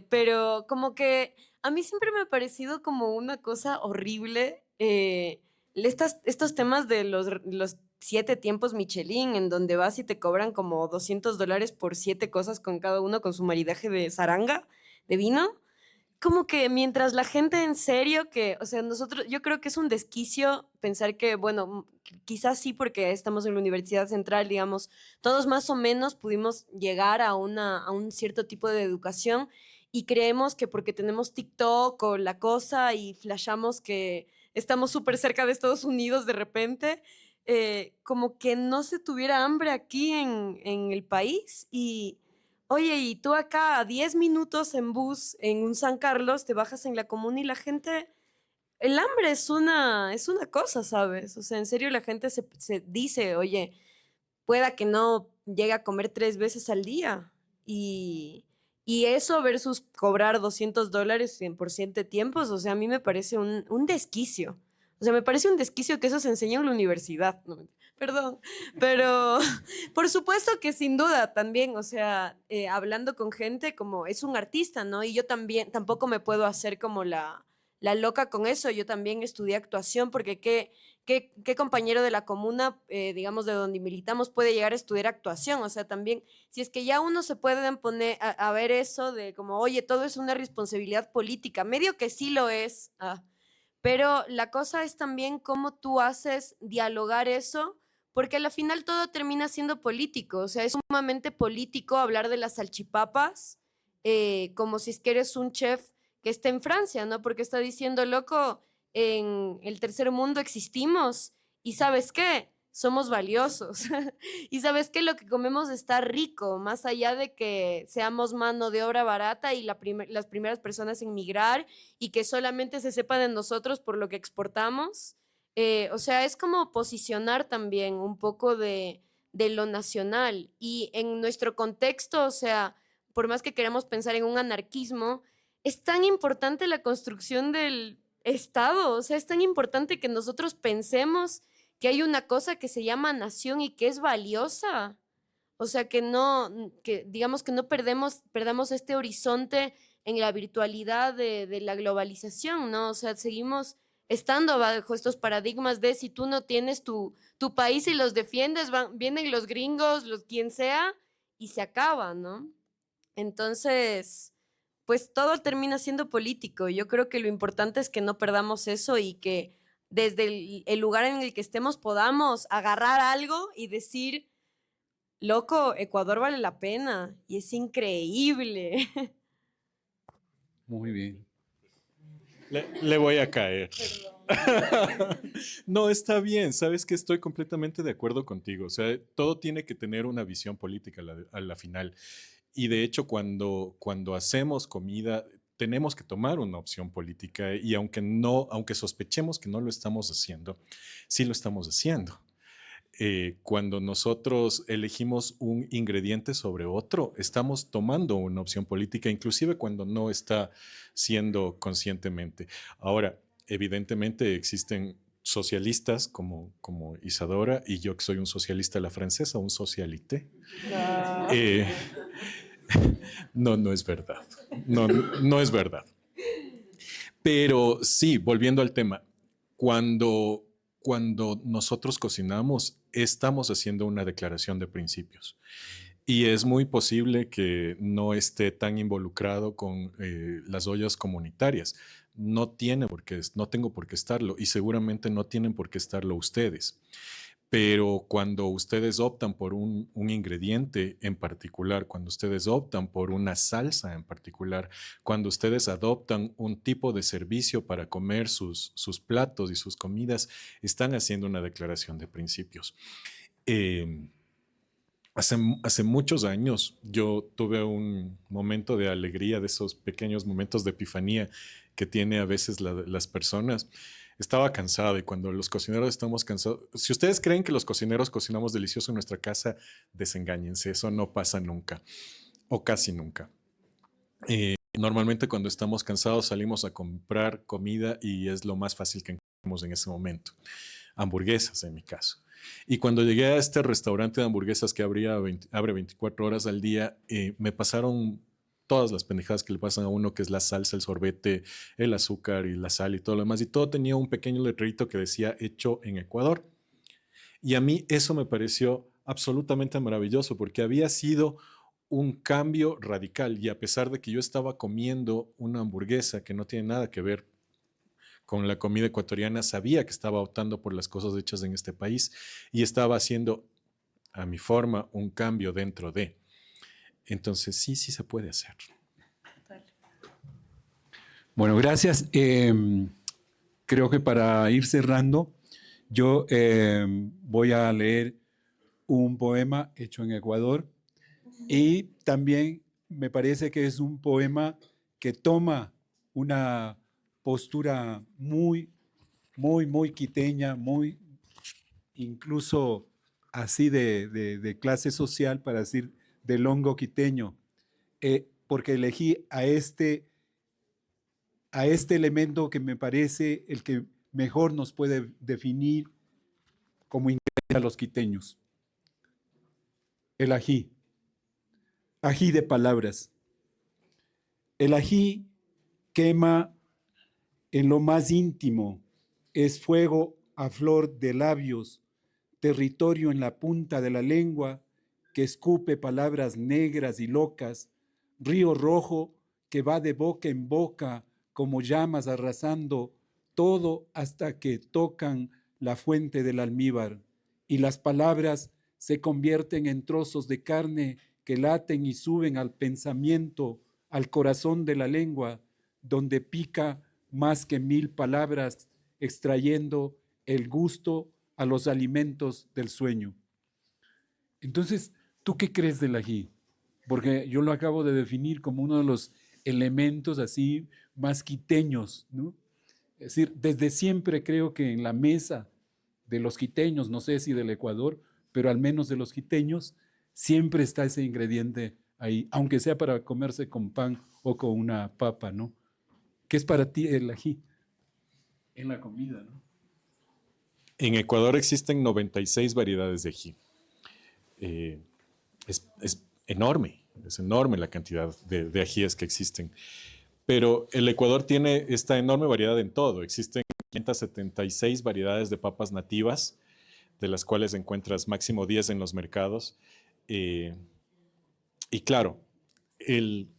Pero como que a mí siempre me ha parecido como una cosa horrible estos temas de los 7 tiempos Michelin, en donde vas y te cobran como $200 por 7 cosas con cada uno con su maridaje de zaranga, de vino. Como que mientras la gente en serio que, o sea, nosotros, yo creo que es un desquicio pensar que, bueno, quizás sí porque estamos en la Universidad Central, digamos, todos más o menos pudimos llegar a un cierto tipo de educación y creemos que porque tenemos TikTok o la cosa y flashamos que estamos súper cerca de Estados Unidos de repente, como que no se tuviera hambre aquí en el país y oye, y tú acá a 10 minutos en bus en un San Carlos, te bajas en la comuna y la gente, el hambre es una cosa, ¿sabes? O sea, en serio la gente se dice, oye, pueda que no llegue a comer 3 veces al día. Y eso versus cobrar $200 por 7 tiempos, o sea, a mí me parece un desquicio. O sea, me parece un desquicio que eso se enseña en la universidad. No, perdón, pero por supuesto que sin duda también, o sea, hablando con gente como es un artista, ¿no? Y yo también tampoco me puedo hacer como la loca con eso. Yo también estudié actuación porque qué compañero de la comuna, digamos, de donde militamos, puede llegar a estudiar actuación. O sea, también, si es que ya uno se puede poner a ver eso de como, oye, todo es una responsabilidad política, medio que sí lo es, pero la cosa es también cómo tú haces dialogar eso, porque al final todo termina siendo político. O sea, es sumamente político hablar de las salchipapas, como si es que eres un chef que está en Francia, ¿no? Porque está diciendo, loco, en el tercer mundo existimos y ¿sabes qué? Somos valiosos. Y ¿sabes qué? Lo que comemos está rico, más allá de que seamos mano de obra barata y las primeras personas en migrar y que solamente se sepa de nosotros por lo que exportamos. O sea, es como posicionar también un poco de lo nacional y en nuestro contexto, o sea, por más que queramos pensar en un anarquismo, es tan importante la construcción del Estado, o sea, es tan importante que nosotros pensemos que hay una cosa que se llama nación y que es valiosa. O sea, que no, que digamos que no perdamos este horizonte en la virtualidad de la globalización, ¿no? O sea, seguimos estando bajo estos paradigmas de si tú no tienes tu país y los defiendes, vienen los gringos, los quien sea, y se acaba, ¿no? Entonces, pues todo termina siendo político. Yo creo que lo importante es que no perdamos eso y que desde el lugar en el que estemos podamos agarrar algo y decir, loco, Ecuador vale la pena y es increíble. Muy bien. Le voy a caer. No, está bien. Sabes que estoy completamente de acuerdo contigo. O sea, todo tiene que tener una visión política a la final. Y de hecho, cuando hacemos comida, tenemos que tomar una opción política. Y aunque sospechemos que no lo estamos haciendo, sí lo estamos haciendo. Cuando nosotros elegimos un ingrediente sobre otro, estamos tomando una opción política, inclusive cuando no está siendo conscientemente. Ahora, evidentemente existen socialistas como Isadora y yo que soy un socialista a la francesa, un socialité. Eh, no es verdad. No es verdad. Pero sí, volviendo al tema, cuando nosotros cocinamos, estamos haciendo una declaración de principios. Y es muy posible que no esté tan involucrado con las ollas comunitarias. No tengo por qué estarlo y seguramente no tienen por qué estarlo ustedes. Pero cuando ustedes optan por un ingrediente en particular, cuando ustedes optan por una salsa en particular, cuando ustedes adoptan un tipo de servicio para comer sus platos y sus comidas, están haciendo una declaración de principios. Eh, hace muchos años yo tuve un momento de alegría, de esos pequeños momentos de epifanía que tiene a veces las personas. Estaba cansado y cuando los cocineros estamos cansados, si ustedes creen que los cocineros cocinamos delicioso en nuestra casa, desengáñense, eso no pasa nunca o casi nunca. Normalmente cuando estamos cansados salimos a comprar comida y es lo más fácil que encontramos en ese momento. Hamburguesas en mi caso. Y cuando llegué a este restaurante de hamburguesas que abre 24 horas al día, me pasaron todas las pendejadas que le pasan a uno, que es la salsa, el sorbete, el azúcar y la sal y todo lo demás. Y todo tenía un pequeño letrerito que decía hecho en Ecuador. Y a mí eso me pareció absolutamente maravilloso porque había sido un cambio radical. Y a pesar de que yo estaba comiendo una hamburguesa que no tiene nada que ver con la comida ecuatoriana, sabía que estaba optando por las cosas hechas en este país y estaba haciendo a mi forma un cambio dentro de. Entonces sí se puede hacer. Bueno, gracias. Creo que para ir cerrando, yo voy a leer un poema hecho en Ecuador y también me parece que es un poema que toma una postura muy quiteña, muy incluso así de clase social, para decir del hongo quiteño, porque elegí a este elemento que me parece el que mejor nos puede definir como ingrediente a los quiteños. El ají. Ají de palabras. El ají quema en lo más íntimo, es fuego a flor de labios, territorio en la punta de la lengua que escupe palabras negras y locas, río rojo que va de boca en boca como llamas arrasando todo hasta que tocan la fuente del almíbar, y las palabras se convierten en trozos de carne que laten y suben al pensamiento, al corazón de la lengua, donde pica más que 1000 palabras, extrayendo el gusto a los alimentos del sueño. Entonces, ¿tú qué crees del ají? Porque yo lo acabo de definir como uno de los elementos así más quiteños, ¿no? Es decir, desde siempre creo que en la mesa de los quiteños, no sé si del Ecuador, pero al menos de los quiteños, siempre está ese ingrediente ahí, aunque sea para comerse con pan o con una papa, ¿no? ¿Qué es para ti el ají? En la comida, ¿no? En Ecuador existen 96 variedades de ají. Es enorme la cantidad de ajíes que existen. Pero el Ecuador tiene esta enorme variedad en todo. Existen 576 variedades de papas nativas, de las cuales encuentras máximo 10 en los mercados. Y claro, el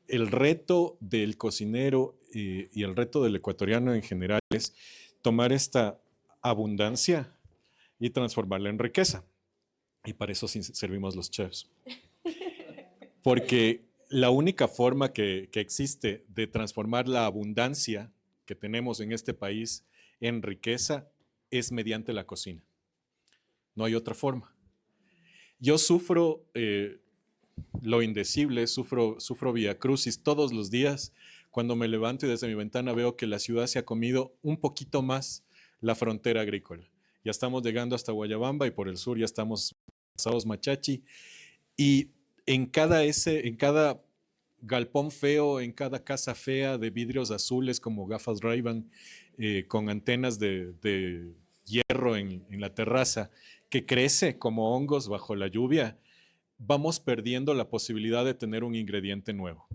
reto del cocinero y el reto del ecuatoriano en general es tomar esta abundancia y transformarla en riqueza. Y para eso servimos los chefs. Porque la única forma que existe de transformar la abundancia que tenemos en este país en riqueza es mediante la cocina. No hay otra forma. Yo sufro lo indecible, sufro viacrucis todos los días cuando me levanto y desde mi ventana veo que la ciudad se ha comido un poquito más la frontera agrícola. Ya estamos llegando hasta Guayabamba y por el sur ya estamos pasados Machachi. Y en cada galpón feo, en cada casa fea de vidrios azules como gafas Ray-Ban, con antenas de hierro en la terraza, que crece como hongos bajo la lluvia, vamos perdiendo la posibilidad de tener un ingrediente nuevo.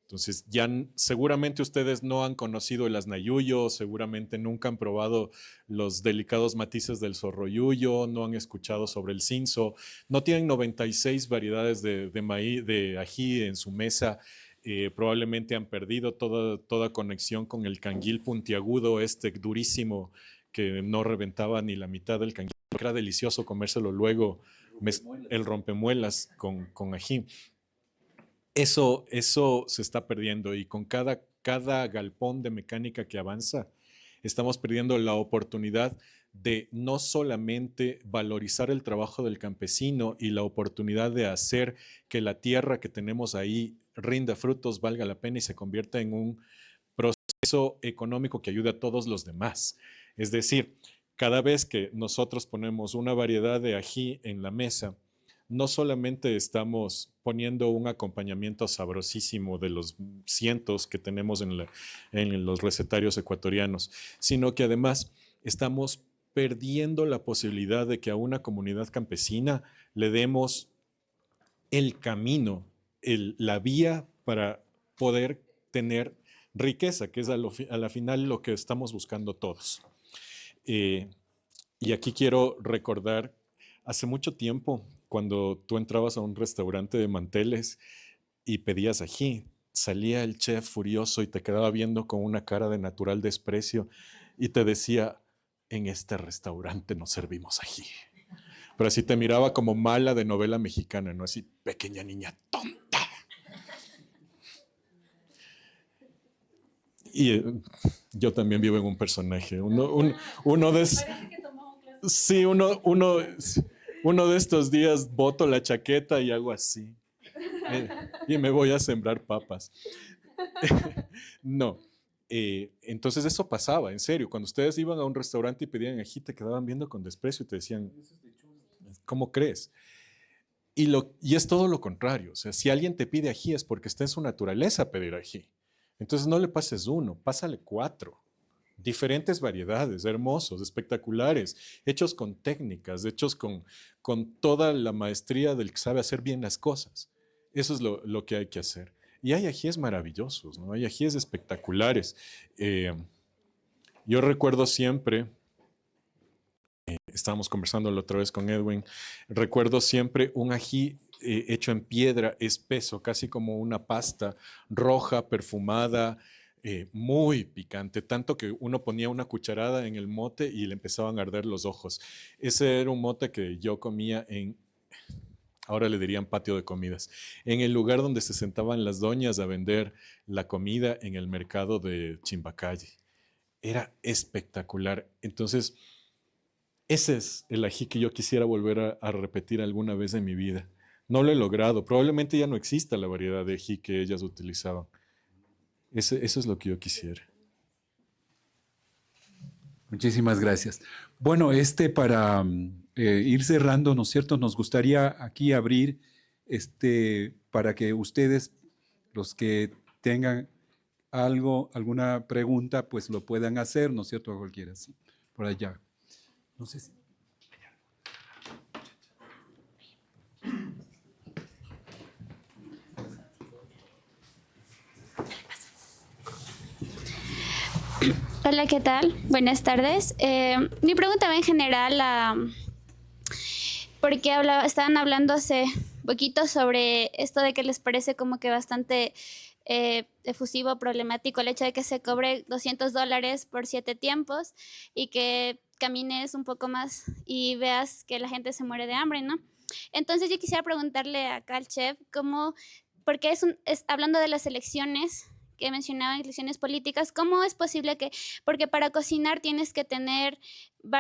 Entonces, ya seguramente ustedes no han conocido el asnayuyo, seguramente nunca han probado los delicados matices del zorroyuyo, no han escuchado sobre el cinzo, no tienen 96 variedades de maíz, de ají en su mesa, probablemente han perdido toda conexión con el canguil puntiagudo, durísimo, que no reventaba ni la mitad del canguil. Era delicioso comérselo luego, el rompemuelas con ají. Eso se está perdiendo y con cada galpón de mecánica que avanza, estamos perdiendo la oportunidad de no solamente valorizar el trabajo del campesino y la oportunidad de hacer que la tierra que tenemos ahí rinda frutos, valga la pena y se convierta en un proceso económico que ayude a todos los demás. Es decir, cada vez que nosotros ponemos una variedad de ají en la mesa, no solamente estamos poniendo un acompañamiento sabrosísimo de los cientos que tenemos en los recetarios ecuatorianos, sino que además estamos perdiendo la posibilidad de que a una comunidad campesina le demos el camino, la vía para poder tener riqueza, que es a la final lo que estamos buscando todos. Y aquí quiero recordar, hace mucho tiempo, cuando tú entrabas a un restaurante de manteles y pedías ají, salía el chef furioso y te quedaba viendo con una cara de natural desprecio y te decía, en este restaurante no servimos ají. Pero así te miraba como mala de novela mexicana, ¿no? Así, pequeña niña tonta. Y yo también vivo en un personaje. Sí, uno de estos días boto la chaqueta y hago así. Y me voy a sembrar papas. No. Entonces eso pasaba, en serio. Cuando ustedes iban a un restaurante y pedían ají, te quedaban viendo con desprecio y te decían, ¿cómo crees? Y es todo lo contrario. O sea, si alguien te pide ají es porque está en su naturaleza pedir ají. Entonces no le pases uno, pásale 4. Diferentes variedades, hermosos, espectaculares, hechos con técnicas, hechos con toda la maestría del que sabe hacer bien las cosas. Eso es lo que hay que hacer. Y hay ajíes maravillosos, ¿no? Hay ajíes espectaculares. Yo recuerdo siempre, estábamos conversando la otra vez con Edwin, recuerdo siempre un ají hecho en piedra, espeso, casi como una pasta, roja, perfumada, muy picante, tanto que uno ponía una cucharada en el mote y le empezaban a arder los ojos. Ese era un mote que yo comía ahora le dirían patio de comidas, en el lugar donde se sentaban las doñas a vender la comida en el mercado de Chimbacalle. Era espectacular. Entonces, ese es el ají que yo quisiera volver a repetir alguna vez en mi vida. No lo he logrado. Probablemente ya no exista la variedad de ají que ellas utilizaban. Eso es lo que yo quisiera. Muchísimas gracias. Bueno, para ir cerrando, ¿no es cierto? Nos gustaría aquí abrir para que ustedes, los que tengan alguna pregunta, pues lo puedan hacer, ¿no es cierto? A cualquiera, sí. Por allá. No sé si... Hola, ¿qué tal? Buenas tardes. Mi pregunta va en general porque estaban hablando hace poquito sobre esto de que les parece como que bastante efusivo, problemático el hecho de que se cobre $200 por 7 tiempos y que camines un poco más y veas que la gente se muere de hambre, ¿no? Entonces yo quisiera preguntarle acá al chef porque hablando de las elecciones que mencionaba en lecciones políticas, ¿cómo es posible que, porque para cocinar tienes que tener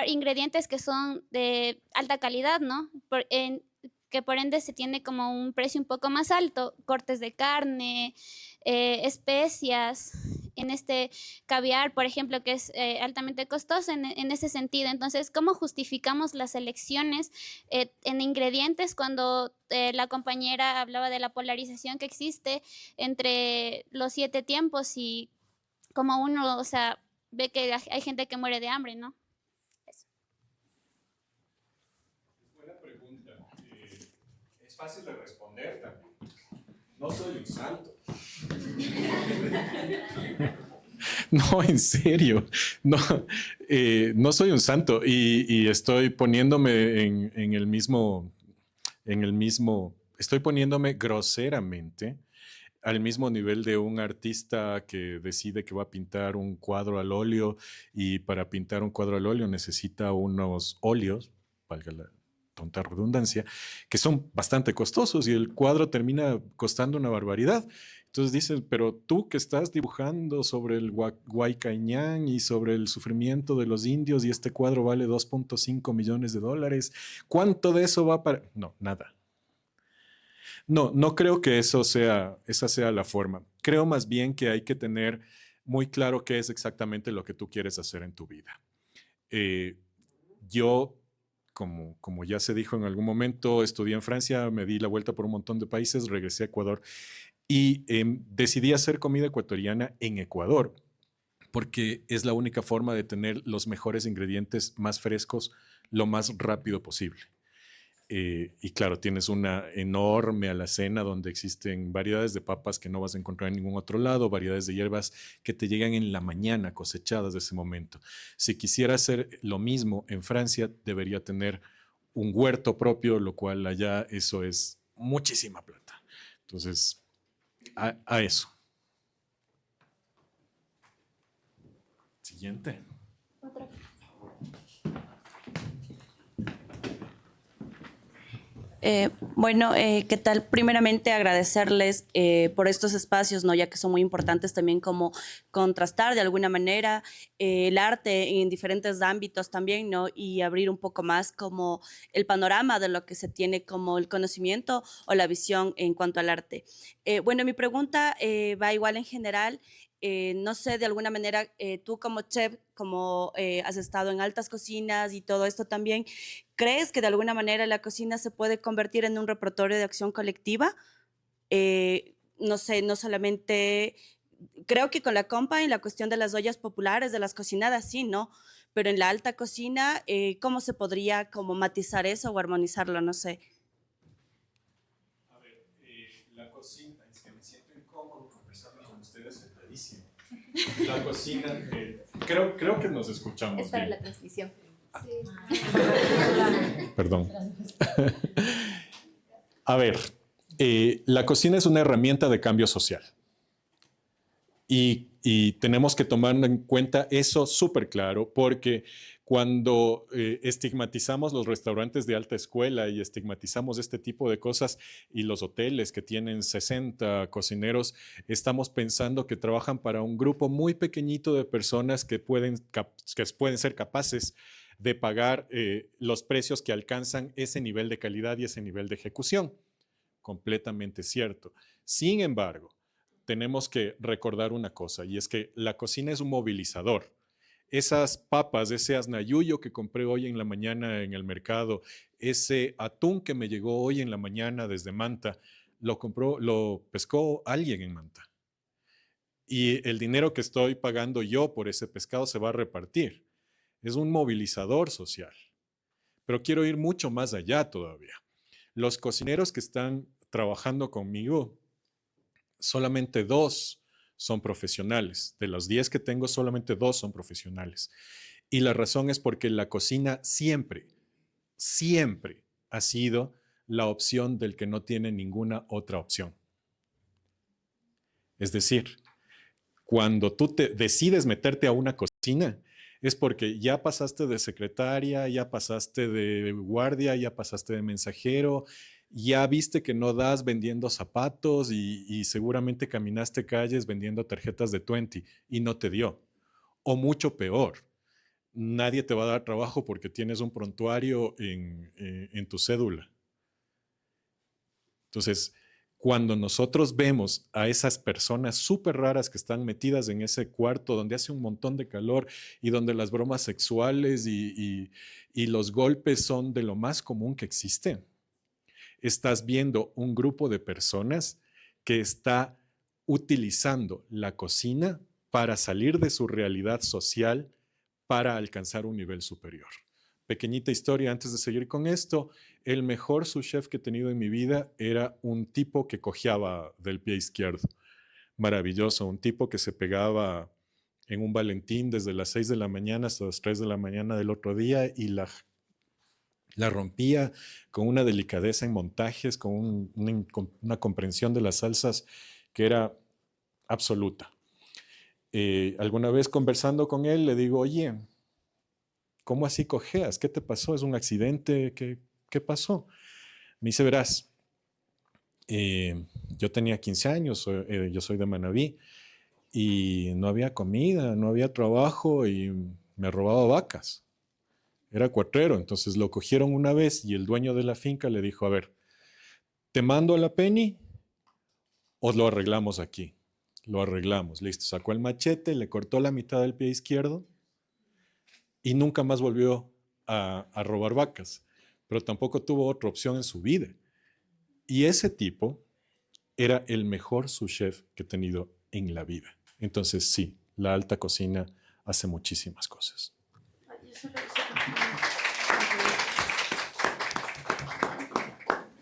ingredientes que son de alta calidad, ¿no? Que por ende se tiene como un precio un poco más alto, cortes de carne, especias, en este caviar, por ejemplo, que es altamente costoso en ese sentido. Entonces, ¿cómo justificamos las elecciones en ingredientes cuando la compañera hablaba de la polarización que existe entre los 7 tiempos y como uno, o sea, ve que hay gente que muere de hambre, ¿no? Buena pregunta. Es fácil de responder también. No soy un santo. No, en serio. No, no soy un santo y estoy poniéndome en el mismo, estoy poniéndome groseramente al mismo nivel de un artista que decide que va a pintar un cuadro al óleo y para pintar un cuadro al óleo necesita unos óleos, valga la tonta redundancia, que son bastante costosos y el cuadro termina costando una barbaridad. Entonces dicen, pero tú que estás dibujando sobre el Huaycañán y sobre el sufrimiento de los indios y este cuadro vale 2.5 millones de dólares, ¿cuánto de eso va para...? No, nada. No, no creo que esa sea la forma. Creo más bien que hay que tener muy claro qué es exactamente lo que tú quieres hacer en tu vida. Yo, como ya se dijo en algún momento, estudié en Francia, me di la vuelta por un montón de países, regresé a Ecuador y decidí hacer comida ecuatoriana en Ecuador porque es la única forma de tener los mejores ingredientes más frescos lo más rápido posible. Y claro, tienes una enorme alacena donde existen variedades de papas que no vas a encontrar en ningún otro lado, variedades de hierbas que te llegan en la mañana cosechadas de ese momento. Si quisiera hacer lo mismo en Francia, debería tener un huerto propio, lo cual allá eso es muchísima plata. Entonces, a eso. Siguiente. Bueno, ¿qué tal? Primeramente agradecerles por estos espacios, ¿no? Ya que son muy importantes también como contrastar de alguna manera el arte en diferentes ámbitos también, ¿no? Y abrir un poco más como el panorama de lo que se tiene como el conocimiento o la visión en cuanto al arte. Bueno, mi pregunta va igual en general. No sé, de alguna manera, tú como chef, como has estado en altas cocinas y todo esto también, ¿crees que de alguna manera la cocina se puede convertir en un repertorio de acción colectiva? No sé, no solamente, creo que con la compa en la cuestión de las ollas populares, de las cocinadas, sí, ¿no? Pero en la alta cocina, ¿cómo se podría como matizar eso o armonizarlo? No sé. A ver, la cocina, es que me siento incómodo conversando con ustedes sentadísimo. La cocina, creo que nos escuchamos. Es para bien. la transmisión. Sí. Perdón. A ver, la cocina es una herramienta de cambio social. Y tenemos que tomar en cuenta eso súper claro, porque cuando estigmatizamos los restaurantes de alta escuela y estigmatizamos este tipo de cosas y los hoteles que tienen 60 cocineros, estamos pensando que trabajan para un grupo muy pequeñito de personas que pueden ser capaces de pagar los precios que alcanzan ese nivel de calidad y ese nivel de ejecución. Completamente cierto. Sin embargo, tenemos que recordar una cosa, y es que la cocina es un movilizador. Esas papas, ese asnayuyo que compré hoy en la mañana en el mercado, ese atún que me llegó hoy en la mañana desde Manta, lo pescó alguien en Manta. Y el dinero que estoy pagando yo por ese pescado se va a repartir. Es un movilizador social. Pero quiero ir mucho más allá todavía. Los cocineros que están trabajando conmigo, solamente 2 son profesionales. De los 10 que tengo, solamente 2 son profesionales. Y la razón es porque la cocina siempre ha sido la opción del que no tiene ninguna otra opción. Es decir, cuando tú decides meterte a una cocina, es porque ya pasaste de secretaria, ya pasaste de guardia, ya pasaste de mensajero, Ya viste que no das vendiendo zapatos y seguramente caminaste calles vendiendo tarjetas de 20 y no te dio. O mucho peor, nadie te va a dar trabajo porque tienes un prontuario en tu cédula. Entonces, cuando nosotros vemos a esas personas súper raras que están metidas en ese cuarto donde hace un montón de calor y donde las bromas sexuales y los golpes son de lo más común que existe, estás viendo un grupo de personas que está utilizando la cocina para salir de su realidad social para alcanzar un nivel superior. Pequeñita historia antes de seguir con esto, el mejor sous chef que he tenido en mi vida era un tipo que cojeaba del pie izquierdo. Maravilloso, un tipo que se pegaba en un Valentín desde las 6 de la mañana hasta las 3 de la mañana del otro día y la rompía con una delicadeza en montajes, con una comprensión de las salsas que era absoluta. Alguna vez conversando con él le digo, oye, ¿cómo así cojeas? ¿Qué te pasó? ¿Es un accidente? ¿Qué pasó? Me dice, verás, yo tenía 15 años, yo soy de Manabí, y no había comida, no había trabajo y me robaba vacas. Era cuatrero, entonces lo cogieron una vez y el dueño de la finca le dijo, a ver, ¿te mando a la Penny o lo arreglamos aquí? Lo arreglamos, listo. Sacó el machete, le cortó la mitad del pie izquierdo y nunca más volvió a robar vacas, pero tampoco tuvo otra opción en su vida. Y ese tipo era el mejor sous chef que he tenido en la vida. Entonces sí, la alta cocina hace muchísimas cosas.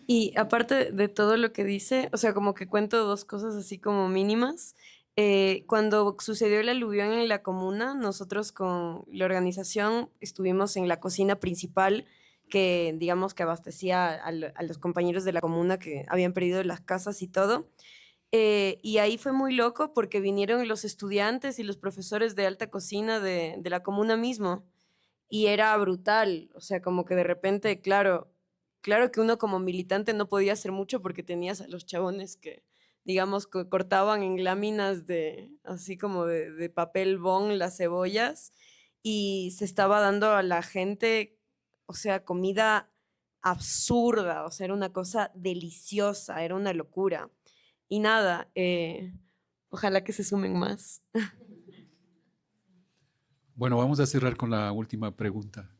Y aparte de todo lo que dice, o sea, como que cuento dos cosas así como mínimas. Cuando sucedió el aluvión en la comuna, nosotros con la organización estuvimos en la cocina principal que, digamos, que abastecía a los compañeros de la comuna que habían perdido las casas y todo. Y ahí fue muy loco porque vinieron los estudiantes y los profesores de alta cocina de la comuna mismo. Y era brutal, o sea, como que de repente, claro que uno como militante no podía hacer mucho porque tenías a los chabones que, digamos, cortaban en láminas de, así como de papel bond las cebollas y se estaba dando a la gente, o sea, comida absurda, o sea, era una cosa deliciosa, era una locura. Y nada, ojalá que se sumen más. Bueno, vamos a cerrar con la última pregunta.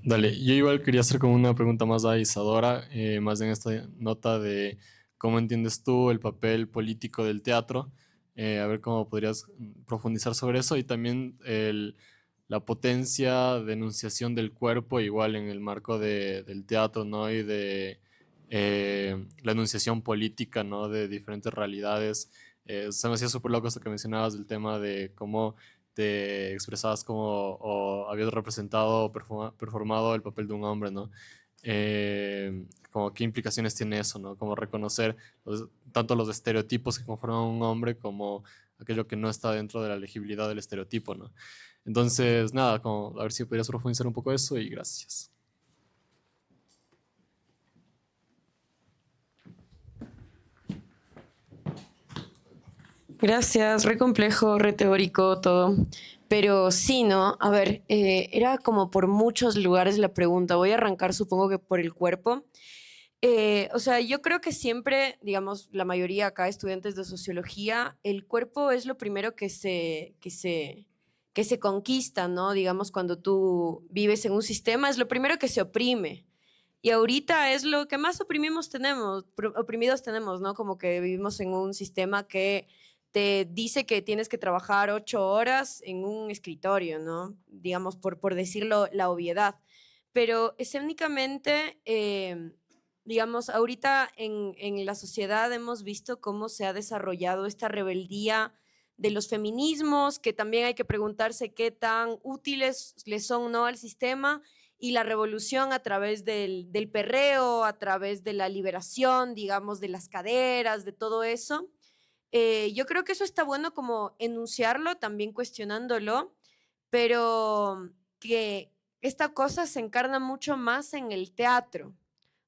Dale, yo igual quería hacer como una pregunta más a Isadora, más en esta nota de cómo entiendes tú el papel político del teatro, a ver cómo podrías profundizar sobre eso y también la potencia de enunciación del cuerpo, igual en el marco del teatro, ¿no? Y de la enunciación política, ¿no? De diferentes realidades. Se me hacía súper loco esto que mencionabas del tema de cómo te expresabas como o habías representado o performado el papel de un hombre, ¿no? Como qué implicaciones tiene eso, ¿no? Como reconocer tanto los estereotipos que conforman un hombre como aquello que no está dentro de la legibilidad del estereotipo, ¿no? Entonces, nada, como a ver si podrías profundizar un poco eso y gracias. Gracias, re complejo, re teórico todo. Pero sí, ¿no? A ver, era como por muchos lugares la pregunta. Voy a arrancar, supongo que por el cuerpo. O sea, yo creo que siempre, digamos, la mayoría acá, estudiantes de sociología, el cuerpo es lo primero que se conquista, ¿no? Digamos, cuando tú vives en un sistema, es lo primero que se oprime. Y ahorita es lo que más oprimidos tenemos, ¿no? Como que vivimos en un sistema que te dice que tienes que trabajar 8 horas en un escritorio, ¿no? Digamos, por decirlo, la obviedad. Pero escénicamente, digamos, ahorita en la sociedad hemos visto cómo se ha desarrollado esta rebeldía de los feminismos, que también hay que preguntarse qué tan útiles les son o no al sistema, y la revolución a través del perreo, a través de la liberación, digamos, de las caderas, de todo eso. Yo creo que eso está bueno como enunciarlo, también cuestionándolo, pero que esta cosa se encarna mucho más en el teatro.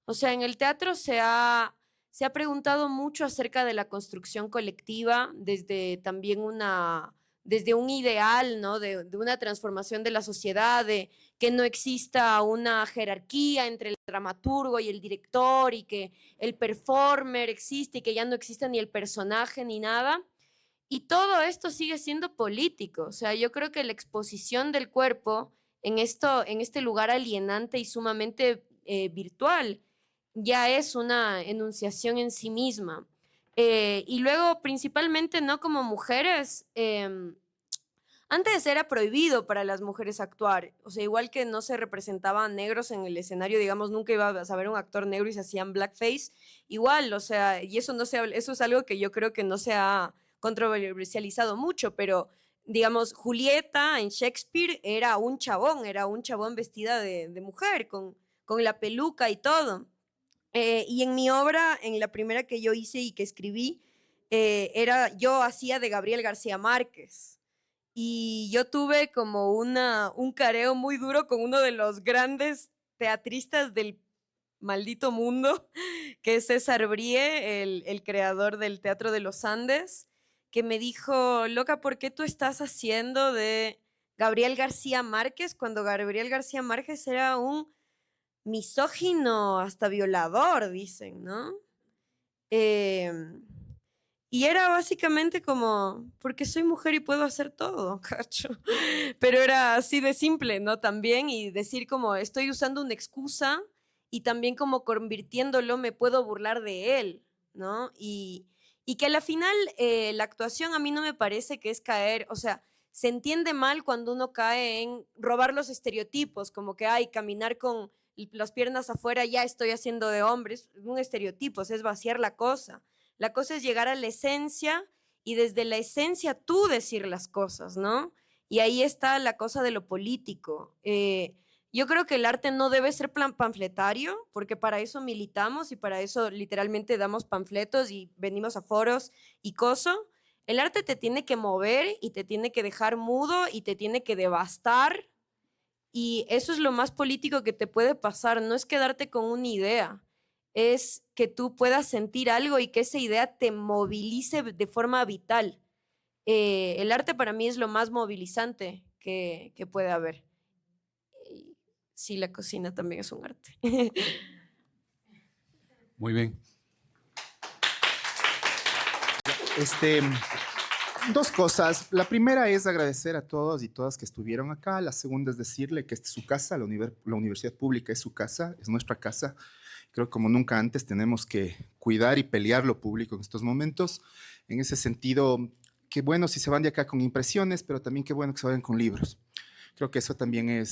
O sea, en el teatro se ha preguntado mucho acerca de la construcción colectiva desde también desde un ideal, ¿no? De una transformación de la sociedad, de que no exista una jerarquía entre el dramaturgo y el director y que el performer existe y que ya no exista ni el personaje ni nada. Y todo esto sigue siendo político. O sea, yo creo que la exposición del cuerpo en este lugar alienante y sumamente virtual ya es una enunciación en sí misma. Y luego, principalmente, ¿no? Como mujeres, antes era prohibido para las mujeres actuar. O sea, igual que no se representaban negros en el escenario, digamos, nunca iba a saber un actor negro y se hacían blackface. Igual, o sea, y eso eso es algo que yo creo que no se ha controversializado mucho, pero digamos, Julieta en Shakespeare era un chabón vestida de mujer, con la peluca y todo. Y en mi obra, en la primera que yo hice y que escribí, yo hacía de Gabriel García Márquez. Y yo tuve como un careo muy duro con uno de los grandes teatristas del maldito mundo, que es César Brie, el creador del Teatro de los Andes, que me dijo, loca, ¿por qué tú estás haciendo de Gabriel García Márquez cuando Gabriel García Márquez era un misógino, hasta violador, dicen, ¿no? Y era básicamente como, porque soy mujer y puedo hacer todo, cacho. Pero era así de simple, ¿no? También, y decir como, estoy usando una excusa y también como convirtiéndolo me puedo burlar de él, ¿no? Y que a la final la actuación a mí no me parece que es caer, o sea, se entiende mal cuando uno cae en robar los estereotipos, como que, ay, caminar con las piernas afuera, ya estoy haciendo de hombres, un estereotipo, es vaciar la cosa. La cosa es llegar a la esencia y desde la esencia tú decir las cosas, ¿no? Y ahí está la cosa de lo político. Yo creo que el arte no debe ser panfletario, porque para eso militamos y para eso literalmente damos panfletos y venimos a foros y cosas. El arte te tiene que mover y te tiene que dejar mudo y te tiene que devastar. Y eso es lo más político que te puede pasar. No es quedarte con una idea, es que tú puedas sentir algo y que esa idea te movilice de forma vital. El arte para mí es lo más movilizante que puede haber. Sí, la cocina también es un arte. Muy bien. Dos cosas. La primera es agradecer a todos y todas que estuvieron acá. La segunda es decirle que esta es su casa, la universidad pública es su casa, es nuestra casa. Creo que como nunca antes tenemos que cuidar y pelear lo público en estos momentos. En ese sentido, qué bueno si se van de acá con impresiones, pero también qué bueno que se vayan con libros. Creo que eso también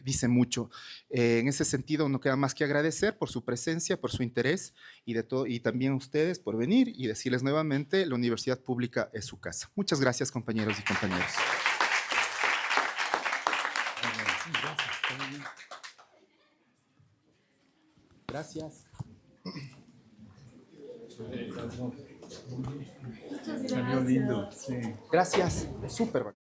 dice mucho. En ese sentido, no queda más que agradecer por su presencia, por su interés y también a ustedes por venir y decirles nuevamente, la universidad pública es su casa. Muchas gracias, compañeros y compañeras. Gracias. Salió lindo. Sí. Gracias. Súper.